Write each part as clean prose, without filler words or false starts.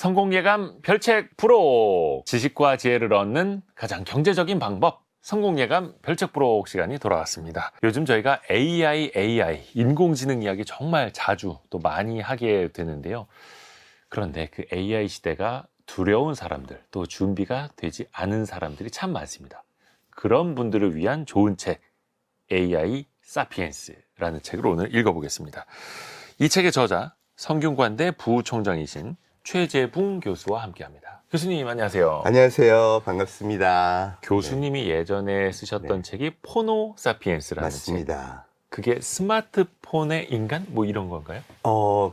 성공예감 별책 부록! 지식과 지혜를 얻는 가장 경제적인 방법, 성공예감 별책 부록 시간이 돌아왔습니다. 요즘 저희가 AI, 인공지능 이야기 정말 자주 또 많이 하게 되는데요. 그런데 그 AI 시대가 두려운 사람들, 또 준비가 되지 않은 사람들이 참 많습니다. 그런 분들을 위한 좋은 책, AI 사피엔스라는 책을 오늘 읽어보겠습니다. 이 책의 저자, 성균관대 부총장이신 최재붕 교수와 함께합니다. 교수님 안녕하세요. 안녕하세요. 반갑습니다. 교수님이 예전에 쓰셨던 책이 포노 사피엔스라는 맞습니다. 책. 그게 스마트폰의 인간? 뭐 이런 건가요?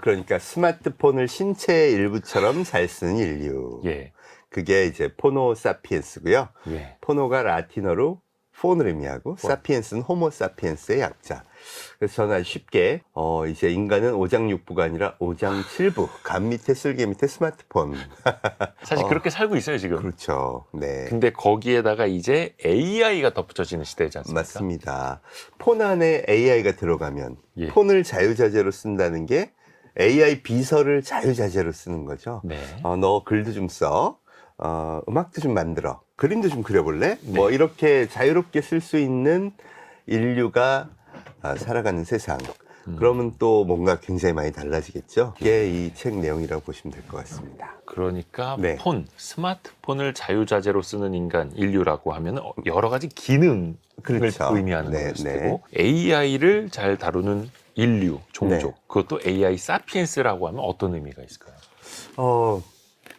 그러니까 스마트폰을 신체의 일부처럼 잘 쓰는 인류. 예. 그게 이제 포노 사피엔스고요. 예. 포노가 라틴어로 폰을 의미하고 사피엔스는 호모 사피엔스의 약자. 그래서 저는 아주 쉽게 이제 인간은 오장육부가 아니라 오장칠부, 간 밑에 쓸개 밑에 스마트폰. 사실 그렇게 살고 있어요 지금. 그렇죠. 네. 근데 거기에다가 이제 AI가 덧붙여지는 시대지 않습니까? 맞습니다. 폰 안에 AI가 들어가면 예. 폰을 자유자재로 쓴다는 게 AI 비서를 자유자재로 쓰는 거죠. 네. 너 글도 좀 써. 음악도 좀 만들어. 그림도 좀 그려볼래? 네. 뭐 이렇게 자유롭게 쓸 수 있는 인류가 살아가는 세상. 그러면 또 뭔가 굉장히 많이 달라지겠죠. 그게 이 책 내용이라고 보시면 될 것 같습니다. 그러니까 네. 스마트폰을 자유자재로 쓰는 인간, 인류라고 하면 여러 가지 기능을 그렇죠. 의미하는 네, 것일 네. 테고 AI를 잘 다루는 인류, 종족, 네. 그것도 AI 사피엔스라고 하면 어떤 의미가 있을까요?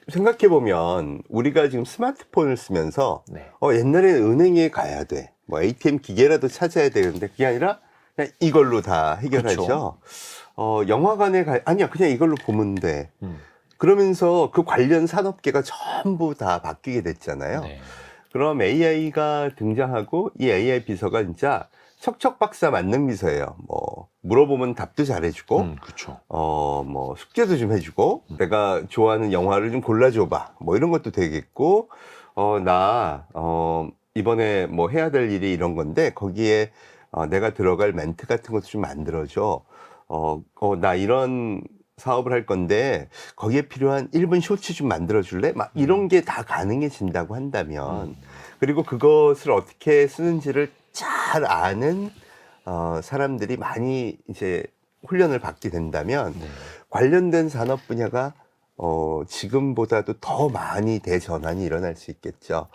생각해보면 우리가 지금 스마트폰을 쓰면서 네. 옛날에 은행에 가야 돼. 뭐 ATM 기계라도 찾아야 되는데 그게 아니라 그냥 이걸로 다 해결하죠. 영화관에 아니야. 그냥 이걸로 보면 돼. 그러면서 그 관련 산업계가 전부 다 바뀌게 됐잖아요. 네. 그럼 AI가 등장하고 이 AI 비서가 진짜 척척박사 만능 비서예요. 뭐 물어보면 답도 잘해주고, 그렇죠. 뭐 숙제도 좀 해주고, 내가 좋아하는 영화를 좀 골라줘봐. 뭐 이런 것도 되겠고, 이번에 뭐 해야 될 일이 이런 건데 거기에 내가 들어갈 멘트 같은 것도 좀 만들어줘. 나 이런 사업을 할 건데 거기에 필요한 1분 쇼츠 좀 만들어줄래? 막 이런 게 다 가능해진다고 한다면, 그리고 그것을 어떻게 쓰는지를 잘 아는 사람들이 많이 이제 훈련을 받게 된다면 네. 관련된 산업 분야가 지금보다도 더 많이 대전환이 일어날 수 있겠죠.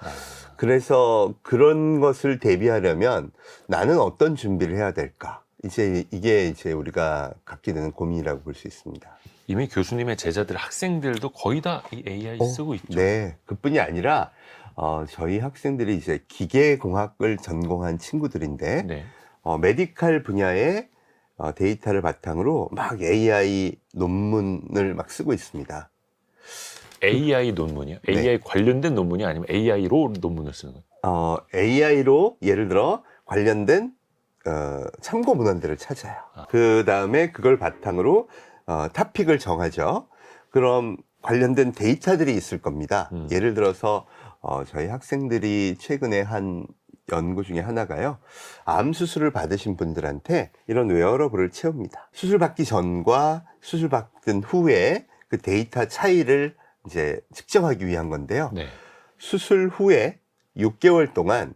그래서 그런 것을 대비하려면 나는 어떤 준비를 해야 될까? 이게 이제 우리가 갖게 되는 고민이라고 볼 수 있습니다. 이미 교수님의 제자들, 학생들도 거의 다 이 AI 쓰고 있죠. 네, 그뿐이 아니라 저희 학생들이 이제 기계공학을 전공한 친구들인데 네. 메디칼 분야의 데이터를 바탕으로 막 AI 논문을 막 쓰고 있습니다. AI 논문이요? 네. AI 관련된 논문이 아니면 AI로 논문을 쓰는 거예요? AI로 예를 들어 관련된 참고 문헌들을 찾아요. 그 다음에 그걸 바탕으로 토픽을 정하죠. 그럼 관련된 데이터들이 있을 겁니다. 예를 들어서 저희 학생들이 최근에 한 연구 중에 하나가요. 암 수술을 받으신 분들한테 이런 웨어러블을 채웁니다. 수술 받기 전과 수술 받은 후에 그 데이터 차이를 이제 측정하기 위한 건데요. 네. 수술 후에 6개월 동안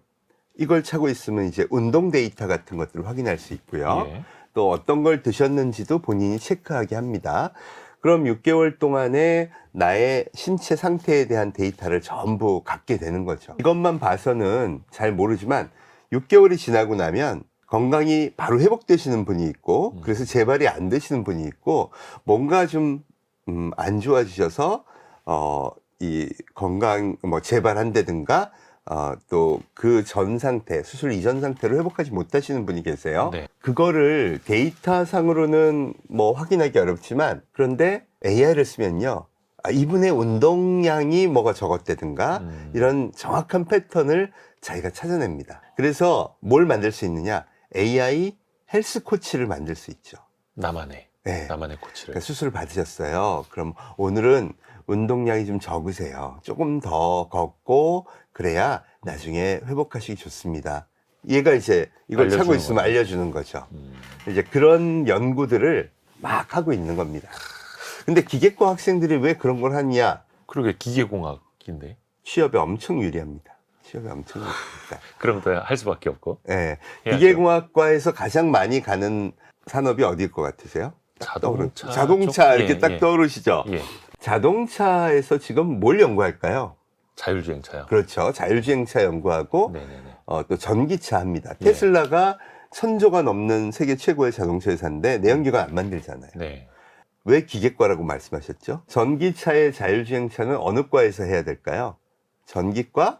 이걸 차고 있으면 이제 운동 데이터 같은 것들을 확인할 수 있고요. 예. 또 어떤 걸 드셨는지도 본인이 체크하게 합니다. 그럼 6개월 동안에 나의 신체 상태에 대한 데이터를 전부 갖게 되는 거죠. 이것만 봐서는 잘 모르지만 6개월이 지나고 나면 건강이 바로 회복되시는 분이 있고, 그래서 재발이 안 되시는 분이 있고, 뭔가 좀 안 좋아지셔서 이 건강 뭐 재발한다든가 또 그 전 상태, 수술 이전 상태로 회복하지 못하시는 분이 계세요. 네. 그거를 데이터상으로는 뭐 확인하기 어렵지만, 그런데 AI를 쓰면요, 이분의 운동량이 뭐가 적었다든가 이런 정확한 패턴을 자기가 찾아냅니다. 그래서 뭘 만들 수 있느냐? AI 헬스 코치를 만들 수 있죠. 나만의 코치를. 그러니까 수술을 받으셨어요. 그럼 오늘은 운동량이 좀 적으세요. 조금 더 걷고 그래야 나중에 회복하시기 좋습니다. 얘가 이제 이걸 차고 있으면 거죠. 알려주는 거죠. 이제 그런 연구들을 막 하고 있는 겁니다. 근데 기계과 학생들이 왜 그런 걸 하느냐? 그러게 기계공학인데. 취업에 엄청 유리합니다. 취업에 엄청 유리합니다. 그럼 더 할 수밖에 없고. 네. 해야죠. 기계공학과에서 가장 많이 가는 산업이 어디일 것 같으세요? 자동차 쪽? 이렇게 예, 딱 예. 떠오르시죠? 예. 자동차에서 지금 뭘 연구할까요? 자율주행차요. 그렇죠. 자율주행차 연구하고 네네네. 또 전기차 합니다. 예. 테슬라가 1,000조가 넘는 세계 최고의 자동차 회사인데 내연기관 안 만들잖아요. 네. 왜 기계과라고 말씀하셨죠? 전기차의 자율주행차는 어느 과에서 해야 될까요? 전기과,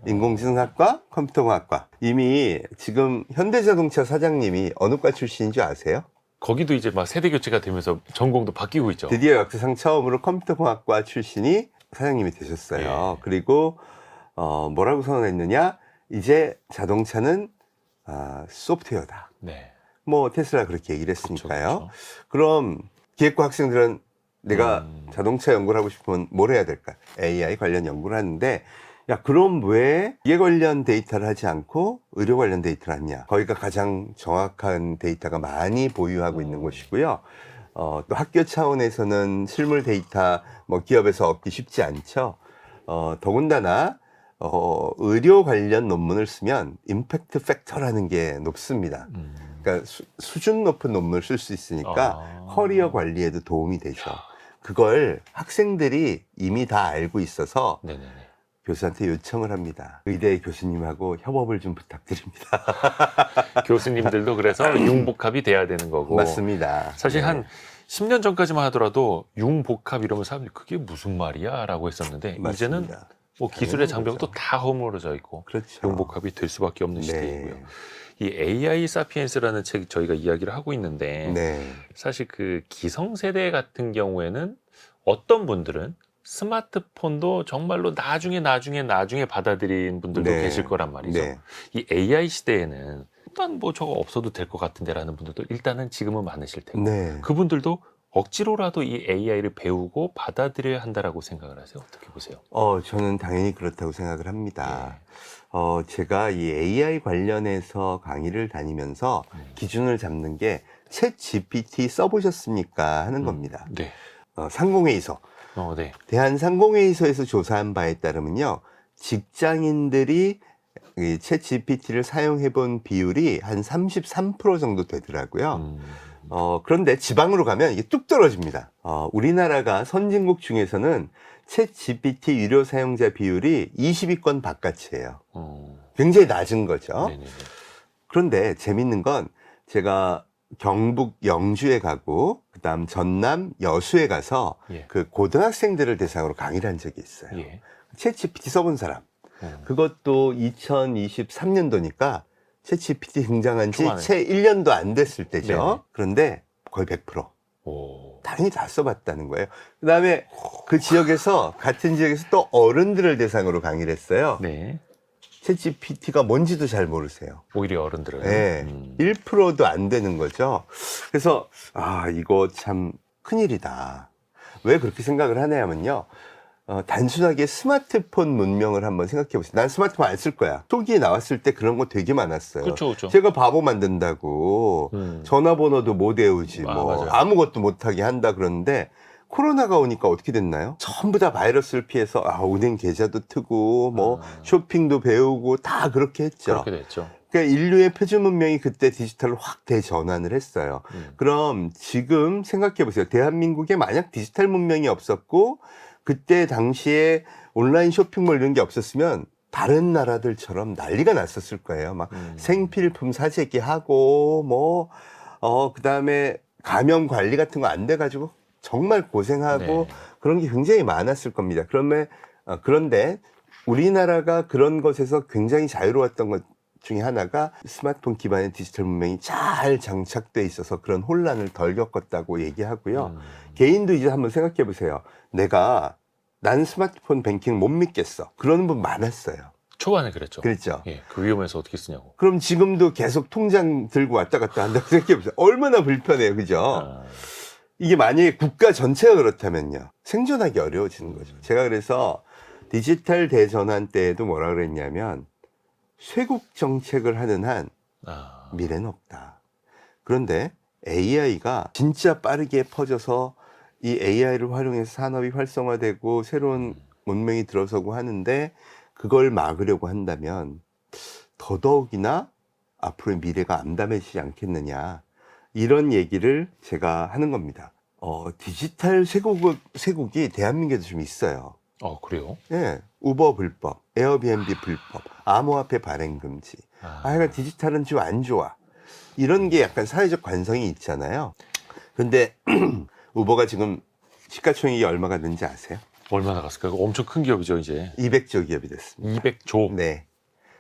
인공지능학과, 컴퓨터공학과. 이미 지금 현대자동차 사장님이 어느 과 출신인 줄 아세요? 거기도 이제 막 세대 교체가 되면서 전공도 바뀌고 있죠. 드디어 역사상 처음으로 컴퓨터공학과 출신이 사장님이 되셨어요. 예. 그리고 뭐라고 선언했느냐? 이제 자동차는 소프트웨어다. 네. 뭐 테슬라 그렇게 얘기를 했으니까요. 그쵸. 그럼 기획과 학생들은 내가 음. 자동차 연구를 하고 싶으면 뭘 해야 될까? AI 관련 연구를 하는데 야 그럼 왜 기계 관련 데이터를 하지 않고 의료 관련 데이터를 하냐? 거기가 가장 정확한 데이터가 많이 보유하고 있는 곳이고요. 또 학교 차원에서는 실물 데이터 뭐 기업에서 얻기 쉽지 않죠. 더군다나 의료 관련 논문을 쓰면 임팩트 팩터라는 게 높습니다. 그러니까 수준 높은 논문을 쓸 수 있으니까 커리어 관리에도 도움이 되죠. 그걸 학생들이 이미 다 알고 있어서 네네네. 교수한테 요청을 합니다. 의대 교수님하고 협업을 좀 부탁드립니다. 교수님들도 그래서 융복합이 돼야 되는 거고. 맞습니다. 사실 네. 한 10년 전까지만 하더라도 융복합 이러면 사람들이 그게 무슨 말이야? 라고 했었는데 맞습니다. 이제는 뭐 기술의 당연한 장벽도 거죠. 다 허물어져 있고 그렇죠. 융복합이 될 수밖에 없는 네. 시대이고요. 이 AI 사피엔스라는 책 저희가 이야기를 하고 있는데 네. 사실 그 기성세대 같은 경우에는 어떤 분들은 스마트폰도 정말로 나중에 받아들인 분들도 네. 계실 거란 말이죠. 네. 이 AI 시대에는 일단 뭐 저거 없어도 될 것 같은데라는 분들도 일단은 지금은 많으실 테고 네. 그분들도 억지로라도 이 AI를 배우고 받아들여야 한다라고 생각을 하세요? 어떻게 보세요? 저는 당연히 그렇다고 생각을 예. 합니다. 제가 이 AI 관련해서 강의를 다니면서 기준을 잡는 게 챗 GPT 써보셨습니까? 하는 겁니다. 네. 상공회의소. 네. 대한상공회의소에서 조사한 바에 따르면요. 직장인들이 이 챗 GPT를 사용해 본 비율이 한 33% 정도 되더라고요. 그런데 지방으로 가면 이게 뚝 떨어집니다. 우리나라가 선진국 중에서는 챗 GPT 유료 사용자 비율이 20위권 바깥이에요. 굉장히 낮은 거죠. 네네네. 그런데 재밌는 건 제가 경북 영주에 가고 그다음 전남 여수에 가서 예. 그 고등학생들을 대상으로 강의를 한 적이 있어요. 예. 챗 GPT 써본 사람. 그것도 2023년도니까 챗 GPT 등장한 지 초반에. 채 1년도 안 됐을 때죠. 네네. 그런데 거의 100%. 오. 당연히 다 써봤다는 거예요. 그 다음에 그 지역에서, 같은 지역에서 또 어른들을 대상으로 강의를 했어요. 네. 챗 GPT가 뭔지도 잘 모르세요. 오히려 어른들은. 네. 1%도 안 되는 거죠. 그래서, 이거 참 큰일이다. 왜 그렇게 생각을 하냐면요. 단순하게 스마트폰 문명을 한번 생각해 보세요. 난 스마트폰 안 쓸 거야. 초기에 나왔을 때 그런 거 되게 많았어요. 그렇죠, 그렇죠. 제가 바보 만든다고 전화번호도 못 외우지, 맞아요. 아무것도 못하게 한다 그러는데 코로나가 오니까 어떻게 됐나요? 전부 다 바이러스를 피해서 은행 계좌도 트고 쇼핑도 배우고 다 그렇게 했죠. 그렇게 됐죠. 그러니까 인류의 표준 문명이 그때 디지털로 확 대전환을 했어요. 그럼 지금 생각해 보세요. 대한민국에 만약 디지털 문명이 없었고 그때 당시에 온라인 쇼핑몰 이런 게 없었으면 다른 나라들처럼 난리가 났었을 거예요. 막 생필품 사재기 하고 그다음에 감염 관리 같은 거 안 돼 가지고 정말 고생하고 네. 그런 게 굉장히 많았을 겁니다. 그런데 우리나라가 그런 것에서 굉장히 자유로웠던 것 중에 하나가 스마트폰 기반의 디지털 문명이 잘 장착돼 있어서 그런 혼란을 덜 겪었다고 얘기하고요. 개인도 이제 한번 생각해 보세요. 난 스마트폰 뱅킹 못 믿겠어. 그러는 분 많았어요. 초반에 그랬죠. 그랬죠. 예, 그 위험해서 어떻게 쓰냐고. 그럼 지금도 계속 통장 들고 왔다 갔다 한다고 생각해 보세요. 얼마나 불편해요. 그죠? 이게 만약에 국가 전체가 그렇다면요. 생존하기 어려워지는 거죠. 제가 그래서 디지털 대전환 때에도 뭐라 그랬냐면 쇄국 정책을 하는 한 미래는 없다. 그런데 AI가 진짜 빠르게 퍼져서 이 AI를 활용해서 산업이 활성화되고 새로운 문명이 들어서고 하는데 그걸 막으려고 한다면 더더욱이나 앞으로의 미래가 암담해지지 않겠느냐 이런 얘기를 제가 하는 겁니다. 디지털 쇠국이 대한민국에도 좀 있어요. 그래요? 예, 우버 불법, 에어비앤비 불법, 암호화폐 발행 금지. 하여간 디지털은 좀 안 좋아. 이런 게 약간 사회적 관성이 있잖아요. 근데 우버가 지금 시가총액이 얼마가 되는지 아세요? 얼마나 갔을까요? 엄청 큰 기업이죠, 이제. 200조 기업이 됐습니다. 200조. 네.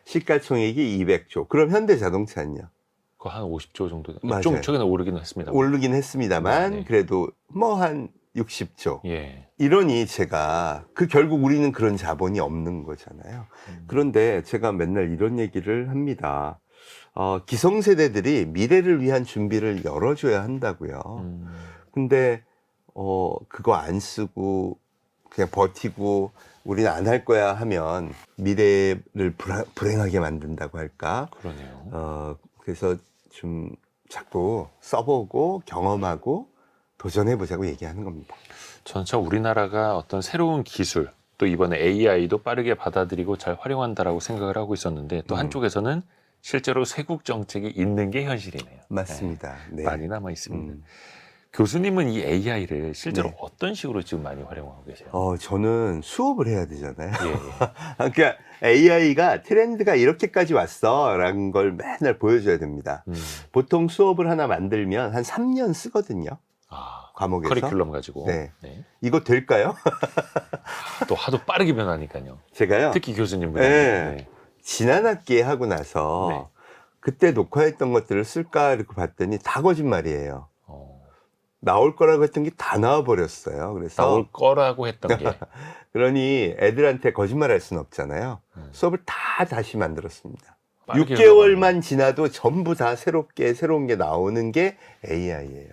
시가총액이 200조. 그럼 현대자동차는요? 그거 한 50조 정도. 맞아요. 좀 최근에 오르긴 했습니다. 오르긴 했습니다만 네, 네. 그래도 뭐 한 60조. 예. 이러니 제가 결국 우리는 그런 자본이 없는 거잖아요. 그런데 제가 맨날 이런 얘기를 합니다. 기성세대들이 미래를 위한 준비를 열어줘야 한다고요. 근데 그거 안 쓰고 그냥 버티고 우리는 안 할 거야 하면 미래를 불행하게 만든다고 할까? 그러네요. 그래서 좀 자꾸 써보고 경험하고 도전해보자고 얘기하는 겁니다. 저는 참 우리나라가 어떤 새로운 기술, 또 이번에 AI도 빠르게 받아들이고 잘 활용한다라고 생각을 하고 있었는데 또 한쪽에서는 실제로 쇄국 정책이 있는 게 현실이네요. 맞습니다. 네. 많이 남아 있습니다. 교수님은 이 AI를 실제로 네. 어떤 식으로 지금 많이 활용하고 계세요? 저는 수업을 해야 되잖아요. 예. 그러니까 AI가 트렌드가 이렇게까지 왔어라는 걸 맨날 보여줘야 됩니다. 보통 수업을 하나 만들면 한 3년 쓰거든요. 과목에서. 커리큘럼 가지고. 네. 네. 이거 될까요? 또 하도 빠르게 변하니까요. 제가요. 특히 교수님들. 네. 지난 학기에 하고 나서 네. 그때 녹화했던 것들을 쓸까 이렇게 봤더니 다 거짓말이에요. 나올 거라고 했던 게 다 나와버렸어요. 그래서 나올 거라고 했던 게. 그러니 애들한테 거짓말할 수는 없잖아요. 수업을 다 다시 만들었습니다. 빠르게 6개월만 지나도 전부 다 새로운 게 나오는 게 AI예요.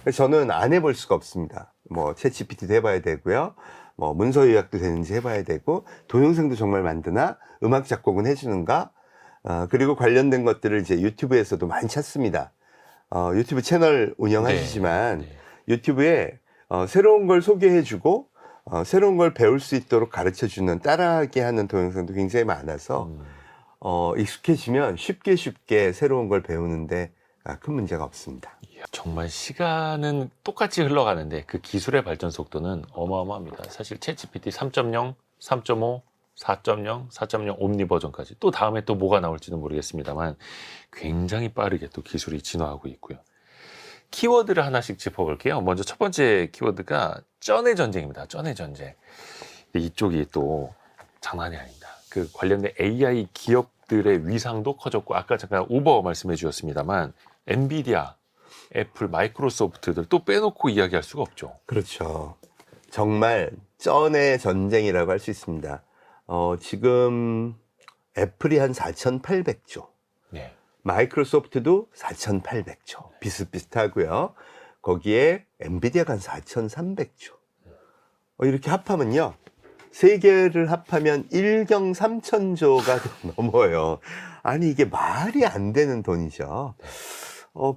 그래서 저는 안 해볼 수가 없습니다. 뭐 챗GPT도 해봐야 되고요. 뭐 문서 요약도 되는지 해봐야 되고 동영상도 정말 만드나 음악 작곡은 해주는가 그리고 관련된 것들을 이제 유튜브에서도 많이 찾습니다. 유튜브 채널 운영하시지만 네. 유튜브에 새로운 걸 소개해주고 새로운 걸 배울 수 있도록 가르쳐주는 따라하게 하는 동영상도 굉장히 많아서 익숙해지면 쉽게 새로운 걸 배우는데 큰 문제가 없습니다. 정말 시간은 똑같이 흘러가는데 그 기술의 발전 속도는 어마어마합니다. 사실 챗GPT 3.0, 3.5, 4.0, 4.0 옴니 버전까지 또 다음에 또 뭐가 나올지는 모르겠습니다만 굉장히 빠르게 또 기술이 진화하고 있고요. 키워드를 하나씩 짚어볼게요. 먼저 첫 번째 키워드가 쩐의 전쟁입니다. 쩐의 전쟁. 이쪽이 또 장난이 아닙니다. 그 관련된 AI 기업들의 위상도 커졌고 아까 잠깐 우버 말씀해 주셨습니다만 엔비디아, 애플, 마이크로소프트들 또 빼놓고 이야기할 수가 없죠. 그렇죠. 정말 쩐의 전쟁이라고 할 수 있습니다. 지금 애플이 한 4,800조. 네. 마이크로소프트도 4,800조. 비슷비슷하고요. 거기에 엔비디아가 한 4,300조. 이렇게 합하면요. 세 개를 합하면 1경 3천조가 넘어요. 아니 이게 말이 안 되는 돈이죠.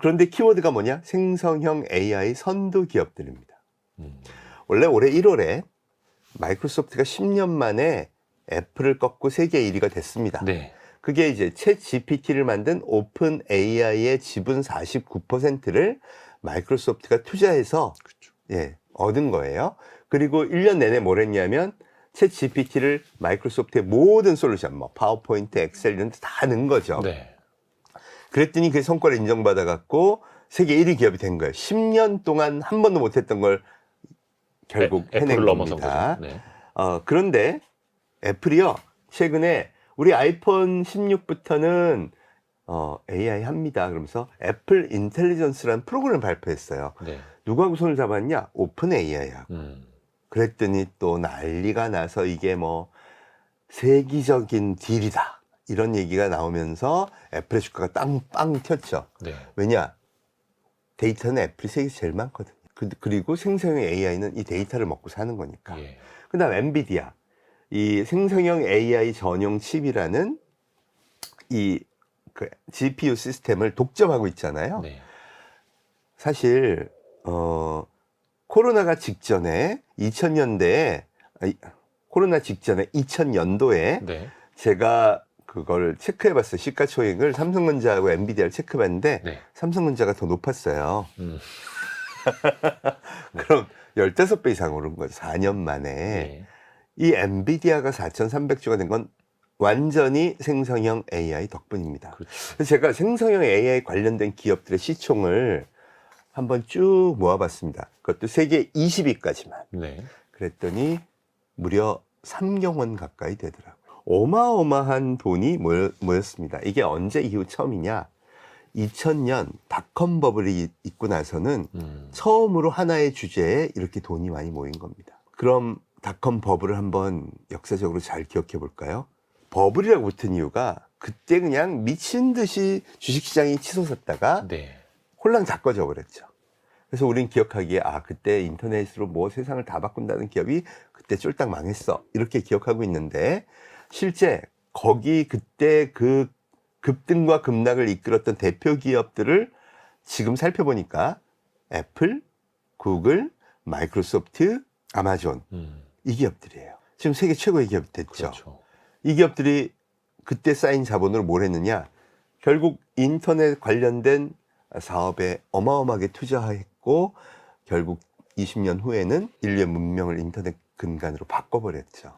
그런데 키워드가 뭐냐? 생성형 AI 선도 기업들입니다. 원래 올해 1월에 마이크로소프트가 10년 만에 애플을 꺾고 세계 1위가 됐습니다. 네. 그게 이제 챗 GPT를 만든 오픈 AI의 지분 49%를 마이크로소프트가 투자해서 얻은 거예요. 그리고 1년 내내 뭘 했냐면 챗 GPT를 마이크로소프트의 모든 솔루션, 뭐 파워포인트, 엑셀 이런 데 다 넣은 거죠. 네. 그랬더니 그 성과를 인정받아 갖고 세계 1위 기업이 된 거예요. 10년 동안 한 번도 못했던 걸 결국 해낸 애플을 넘어선 겁니다. 거죠. 네. 그런데 애플이요 최근에 우리 아이폰 16부터는 AI 합니다. 그러면서 애플 인텔리전스라는 프로그램을 발표했어요. 네. 누구하고 손을 잡았냐? 오픈 AI하고. 그랬더니 또 난리가 나서 이게 뭐 세계적인 딜이다. 이런 얘기가 나오면서 애플의 주가가 빵 튀었죠. 네. 왜냐? 데이터는 애플이 세계에서 제일 많거든요. 그리고 생성형 AI는 이 데이터를 먹고 사는 거니까. 예. 그 다음 엔비디아. 이 생성형 AI 전용 칩이라는 그 GPU 시스템을 독점하고 있잖아요. 네. 사실 코로나가 직전에 2000년대에 코로나 직전에 2000년도에 네. 제가 그걸 체크해봤어요. 시가총액을 삼성전자하고 엔비디아를 체크해봤는데 네. 삼성전자가 더 높았어요. 네. 그럼 15배 이상 오른 거죠. 4년 만에. 네. 이 엔비디아가 4,300조가 된 건 완전히 생성형 AI 덕분입니다. 그렇죠. 그래서 제가 생성형 AI 관련된 기업들의 시총을 한번 쭉 모아봤습니다. 그것도 세계 20위까지만. 네. 그랬더니 무려 3경원 가까이 되더라고요. 어마어마한 돈이 모였습니다. 이게 언제 이후 처음이냐? 2000년 닷컴 버블이 있고 나서는 처음으로 하나의 주제에 이렇게 돈이 많이 모인 겁니다. 그럼 닷컴 버블을 한번 역사적으로 잘 기억해 볼까요? 버블이라고 붙은 이유가 그때 그냥 미친 듯이 주식시장이 치솟았다가 네. 홀랑 다 꺼져 버렸죠. 그래서 우린 기억하기에 그때 인터넷으로 뭐 세상을 다 바꾼다는 기업이 그때 쫄딱 망했어. 이렇게 기억하고 있는데 실제 거기 그때 그 급등과 급락을 이끌었던 대표 기업들을 지금 살펴보니까 애플, 구글, 마이크로소프트, 아마존 이 기업들이에요. 지금 세계 최고의 기업이 됐죠. 그렇죠. 이 기업들이 그때 쌓인 자본으로 뭘 했느냐? 결국 인터넷 관련된 사업에 어마어마하게 투자했고 결국 20년 후에는 인류의 문명을 인터넷 근간으로 바꿔버렸죠.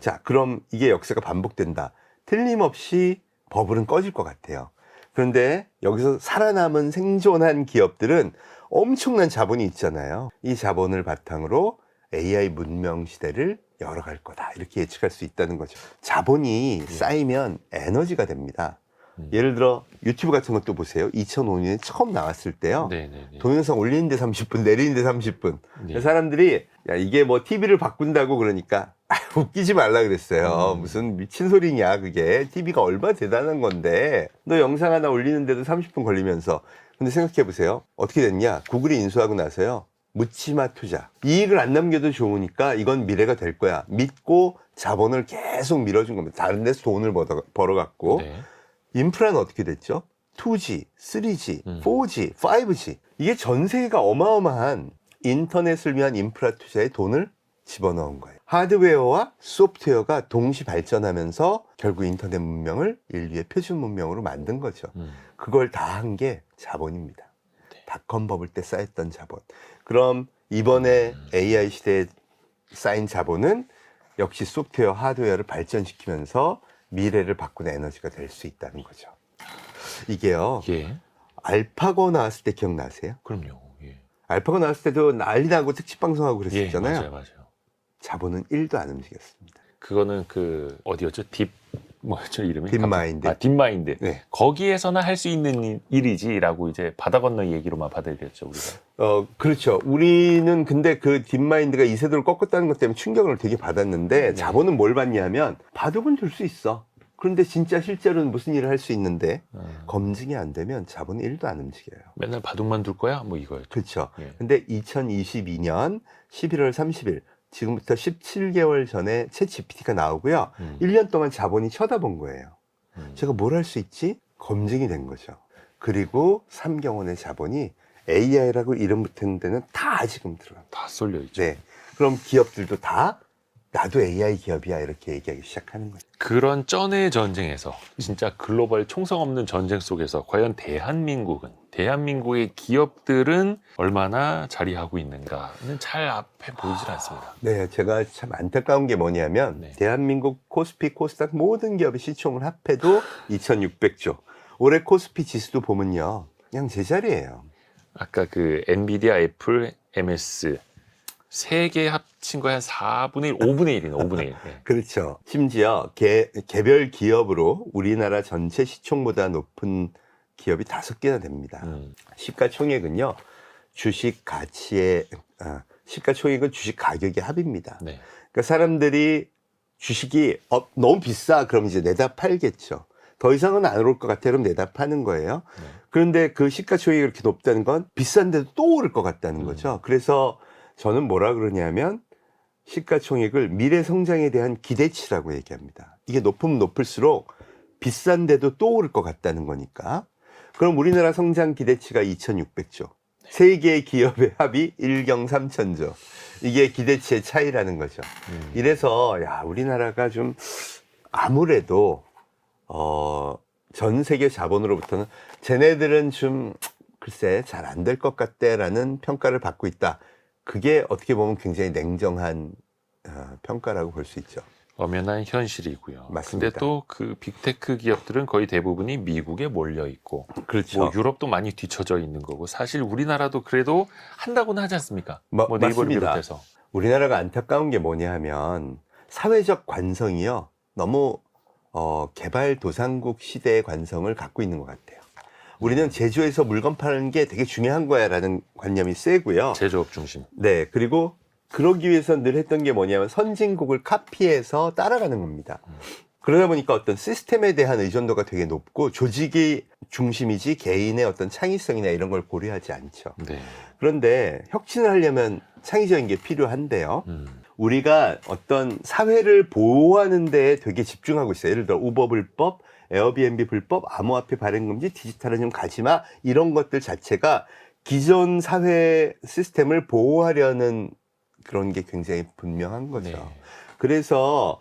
자, 그럼 이게 역사가 반복된다. 틀림없이 버블은 꺼질 것 같아요. 그런데 여기서 살아남은 생존한 기업들은 엄청난 자본이 있잖아요. 이 자본을 바탕으로 AI 문명 시대를 열어갈 거다. 이렇게 예측할 수 있다는 거죠. 자본이 쌓이면 에너지가 됩니다. 예를 들어 유튜브 같은 것도 보세요. 2005년에 처음 나왔을 때요. 네네네. 동영상 올리는데 30분, 내리는데 30분. 네. 사람들이 야, 이게 뭐 TV를 바꾼다고 그러니까 웃기지 말라 그랬어요. 무슨 미친 소리냐 그게. TV가 얼마나 대단한 건데 너 영상 하나 올리는데도 30분 걸리면서. 근데 생각해 보세요. 어떻게 됐냐. 구글이 인수하고 나서요. 묻지마 투자. 이익을 안 남겨도 좋으니까 이건 미래가 될 거야. 믿고 자본을 계속 밀어준 겁니다. 다른 데서 돈을 벌어갖고. 네. 인프라는 어떻게 됐죠? 2G, 3G, 4G, 5G. 이게 전 세계가 어마어마한 인터넷을 위한 인프라 투자에 돈을 집어넣은 거예요. 하드웨어와 소프트웨어가 동시 발전하면서 결국 인터넷 문명을 인류의 표준 문명으로 만든 거죠. 그걸 다 한 게 자본입니다. 닷컴 버블 때 쌓였던 자본. 그럼 이번에 AI 시대에 쌓인 자본은 역시 소프트웨어, 하드웨어를 발전시키면서 미래를 바꾸는 에너지가 될 수 있다는 거죠. 이게요. 예. 알파고 나왔을 때 기억나세요? 그럼요. 예. 알파고 나왔을 때도 난리 나고 특집 방송하고 그랬었잖아요. 예, 맞아요. 자본은 1도 안 움직였습니다. 그거는 그 어디였죠? 뭐였죠 이름이? 딥마인드. 딥마인드. 네. 거기에서나 할 수 있는 일이지라고 이제 바다 건너 얘기로만 받아들였죠 우리가. 그렇죠. 우리는 근데 그 딥마인드가 이세돌을 꺾었다는 것 때문에 충격을 되게 받았는데 자본은 뭘 받냐면 바둑은 줄 수 있어. 그런데 진짜 실제로는 무슨 일을 할 수 있는데 검증이 안 되면 자본은 1도 안 움직여요. 맨날 바둑만 둘 거야? 뭐 이거였죠. 그렇죠. 예. 근데 2022년 11월 30일 지금부터 17개월 전에 챗GPT가 나오고요. 1년 동안 자본이 쳐다본 거예요. 제가 뭘 할 수 있지? 검증이 된 거죠. 그리고 삼경원의 자본이 AI라고 이름 붙은 데는 다 지금 들어갑니다. 다 쏠려 있죠. 네. 그럼 기업들도 다 나도 AI 기업이야 이렇게 얘기하기 시작하는 거죠. 그런 쩐의 전쟁에서 진짜 글로벌 총성 없는 전쟁 속에서 과연 대한민국의 기업들은 얼마나 자리하고 있는가는 잘 앞에 보이질 않습니다. 네, 제가 참 안타까운 게 뭐냐면 네. 대한민국 코스피, 코스닥 모든 기업의 시총을 합해도 2,600조. 올해 코스피 지수도 보면요, 그냥 제자리예요. 아까 그 엔비디아, 애플, MS 세 개 합친 거에 한 4분의 1, 5분의 1이네, 5분의 1. 네. 그렇죠. 심지어 개별 기업으로 우리나라 전체 시총보다 높은 기업이 5개나 됩니다. 시가총액은요, 시가총액은 주식 가격의 합입니다. 네. 그러니까 사람들이 주식이 너무 비싸 그럼 이제 내다 팔겠죠. 더 이상은 안 오를 것 같아 그럼 내다 파는 거예요. 네. 그런데 그 시가총액이 그렇게 높다는 건 비싼데도 또 오를 것 같다는 거죠. 그래서 저는 뭐라 그러냐면 시가총액을 미래 성장에 대한 기대치라고 얘기합니다. 이게 높으면 높을수록 비싼데도 또 오를 것 같다는 거니까. 그럼 우리나라 성장 기대치가 2,600조. 세 개의 기업의 합이 1경 3천조. 이게 기대치의 차이라는 거죠. 이래서 야, 우리나라가 좀 아무래도 전 세계 자본으로부터는 쟤네들은 좀 글쎄 잘 안 될 것 같대라는 평가를 받고 있다. 그게 어떻게 보면 굉장히 냉정한 평가라고 볼 수 있죠. 엄연한 현실이고요. 맞습니다. 근데 또 그 빅테크 기업들은 거의 대부분이 미국에 몰려 있고, 그렇죠. 뭐 유럽도 많이 뒤처져 있는 거고, 사실 우리나라도 그래도 한다고는 하지 않습니까? 뭐 네이버를 맞습니다. 비롯해서. 우리나라가 안타까운 게 뭐냐 하면 사회적 관성이요. 너무 개발도상국 시대의 관성을 갖고 있는 것 같아요. 우리는 제조해서 물건 파는 게 되게 중요한 거야 라는 관념이 세고요. 제조업 중심. 네. 그리고 그러기 위해서 늘 했던 게 뭐냐면 선진국을 카피해서 따라가는 겁니다. 그러다 보니까 어떤 시스템에 대한 의존도가 되게 높고 조직이 중심이지 개인의 어떤 창의성이나 이런 걸 고려하지 않죠. 네. 그런데 혁신을 하려면 창의적인 게 필요한데요. 우리가 어떤 사회를 보호하는 데에 되게 집중하고 있어요. 예를 들어 우버 불법, 에어비앤비 불법, 암호화폐 발행 금지, 디지털은 좀 가지마 이런 것들 자체가 기존 사회 시스템을 보호하려는 그런 게 굉장히 분명한 거죠. 네. 그래서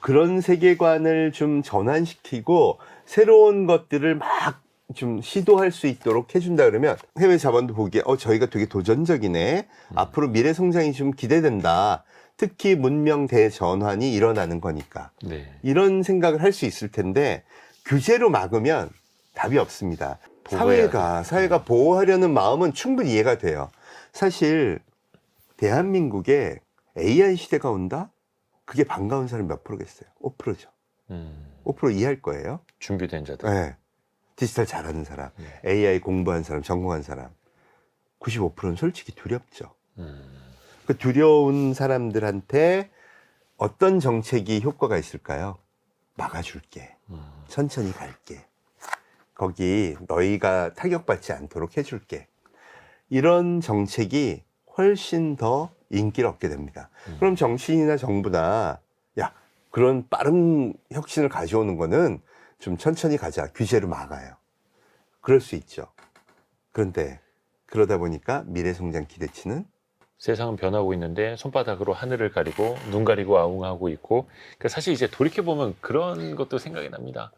그런 세계관을 좀 전환시키고 새로운 것들을 막 좀 시도할 수 있도록 해준다 그러면 해외 자본도 보기에 저희가 되게 도전적이네. 앞으로 미래 성장이 좀 기대된다. 특히 문명 대전환이 일어나는 거니까. 네. 이런 생각을 할 수 있을 텐데 규제로 막으면 답이 없습니다. 보호해야 사회가 보호하려는 마음은 충분히 이해가 돼요. 사실 대한민국에 AI 시대가 온다? 그게 반가운 사람 몇 프로겠어요? 5%죠. 5% 이해할 거예요. 준비된 자들. 네. 디지털 잘하는 사람, 네. AI 공부한 사람, 전공한 사람. 95%는 솔직히 두렵죠. 그 두려운 사람들한테 어떤 정책이 효과가 있을까요? 막아줄게. 천천히 갈게. 거기 너희가 타격받지 않도록 해줄게. 이런 정책이 훨씬 더 인기를 얻게 됩니다. 그럼 정치인이나 정부나 야, 그런 빠른 혁신을 가져오는 거는 좀 천천히 가자. 규제로 막아요. 그럴 수 있죠. 그런데 그러다 보니까 미래성장 기대치는 세상은 변하고 있는데 손바닥으로 하늘을 가리고 눈 가리고 아웅하고 있고, 그러니까 사실 이제 돌이켜보면 그런 것도 생각이 납니다.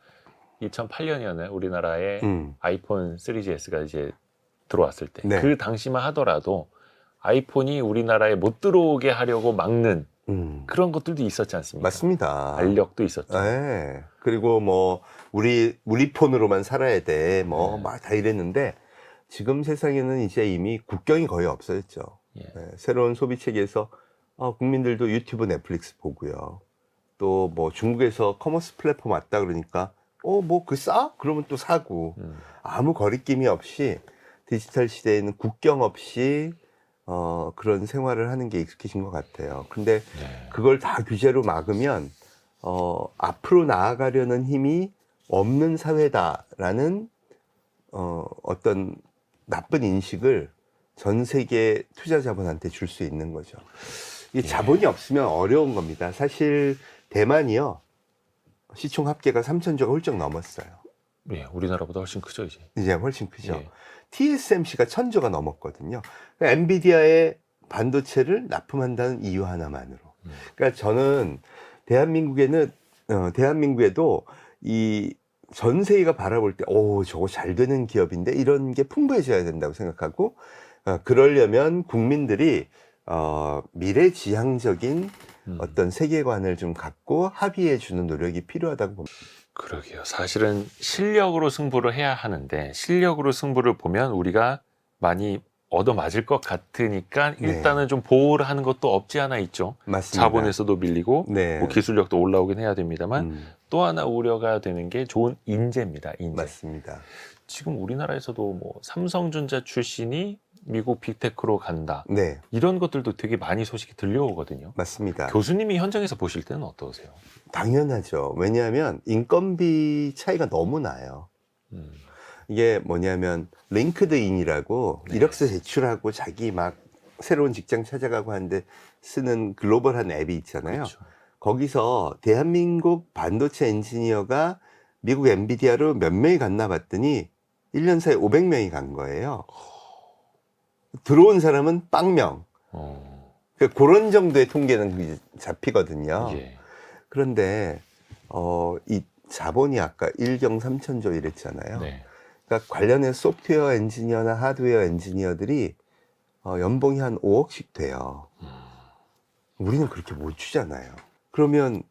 2008년이었나요? 우리나라에 아이폰 3GS가 이제 들어왔을 때. 네. 그 당시만 하더라도 아이폰이 우리나라에 못 들어오게 하려고 막는 그런 것들도 있었지 않습니까? 맞습니다. 알력도 있었죠. 네. 그리고 뭐 우리 폰으로만 살아야 돼. 뭐 막 다 이랬는데 지금 세상에는 이제 이미 국경이 거의 없어졌죠. 예. 네. 새로운 소비 체계에서 국민들도 유튜브, 넷플릭스 보고요. 또 뭐 중국에서 커머스 플랫폼 왔다 그러니까 뭐 그 싸? 그러면 또 사고. 아무 거리낌이 없이 디지털 시대에는 국경 없이 그런 생활을 하는 게 익숙해진 것 같아요. 근데 네. 그걸 다 규제로 막으면 앞으로 나아가려는 힘이 없는 사회다라는 어떤 나쁜 인식을 전 세계 투자 자본한테 줄 수 있는 거죠. 이 자본이 없으면 어려운 겁니다. 사실 대만이요. 시총 합계가 3,000조가 훌쩍 넘었어요. 예, 우리나라보다 훨씬 크죠, 이제. 이제 훨씬 크죠. 예. TSMC가 1,000조가 넘었거든요. 그러니까 엔비디아의 반도체를 납품한다는 이유 하나만으로. 그러니까 저는 대한민국에도 이 전 세계가 바라볼 때, 저거 잘 되는 기업인데 이런 게 풍부해져야 된다고 생각하고, 그러려면 국민들이 미래지향적인 어떤 세계관을 좀 갖고 합의해주는 노력이 필요하다고 봅니다. 그러게요. 사실은 실력으로 승부를 해야 하는데 실력으로 승부를 보면 우리가 많이 얻어맞을 것 같으니까 일단은 좀 보호를 하는 것도 없지 않아 있죠. 맞습니다. 자본에서도 밀리고 네. 뭐 기술력도 올라오긴 해야 됩니다만 또 하나 우려가 되는 게 좋은 인재입니다. 인재. 맞습니다. 지금 우리나라에서도 뭐 삼성전자 출신이 미국 빅테크로 간다. 네, 이런 것들도 되게 많이 소식이 들려오거든요. 맞습니다. 교수님이 현장에서 보실 때는 어떠세요? 당연하죠. 왜냐하면 인건비 차이가 너무 나요. 이게 뭐냐면 링크드인이라고 네. 이력서 제출하고 자기 막 새로운 직장 찾아가고 하는데 쓰는 글로벌한 앱이 있잖아요. 그렇죠. 거기서 대한민국 반도체 엔지니어가 미국 엔비디아로 몇 명이 갔나 봤더니 1년 사이에 500명이 간 거예요. 들어온 사람은 빵명. 어, 그러니까 그런 정도의 통계는 잡히거든요. 예. 그런데 이 자본이 아까 1경 3천조 이랬잖아요. 네. 그러니까 관련해서 소프트웨어 엔지니어나 하드웨어 엔지니어들이 연봉이 한 5억씩 돼요. 우리는 그렇게 못 주잖아요. 그러면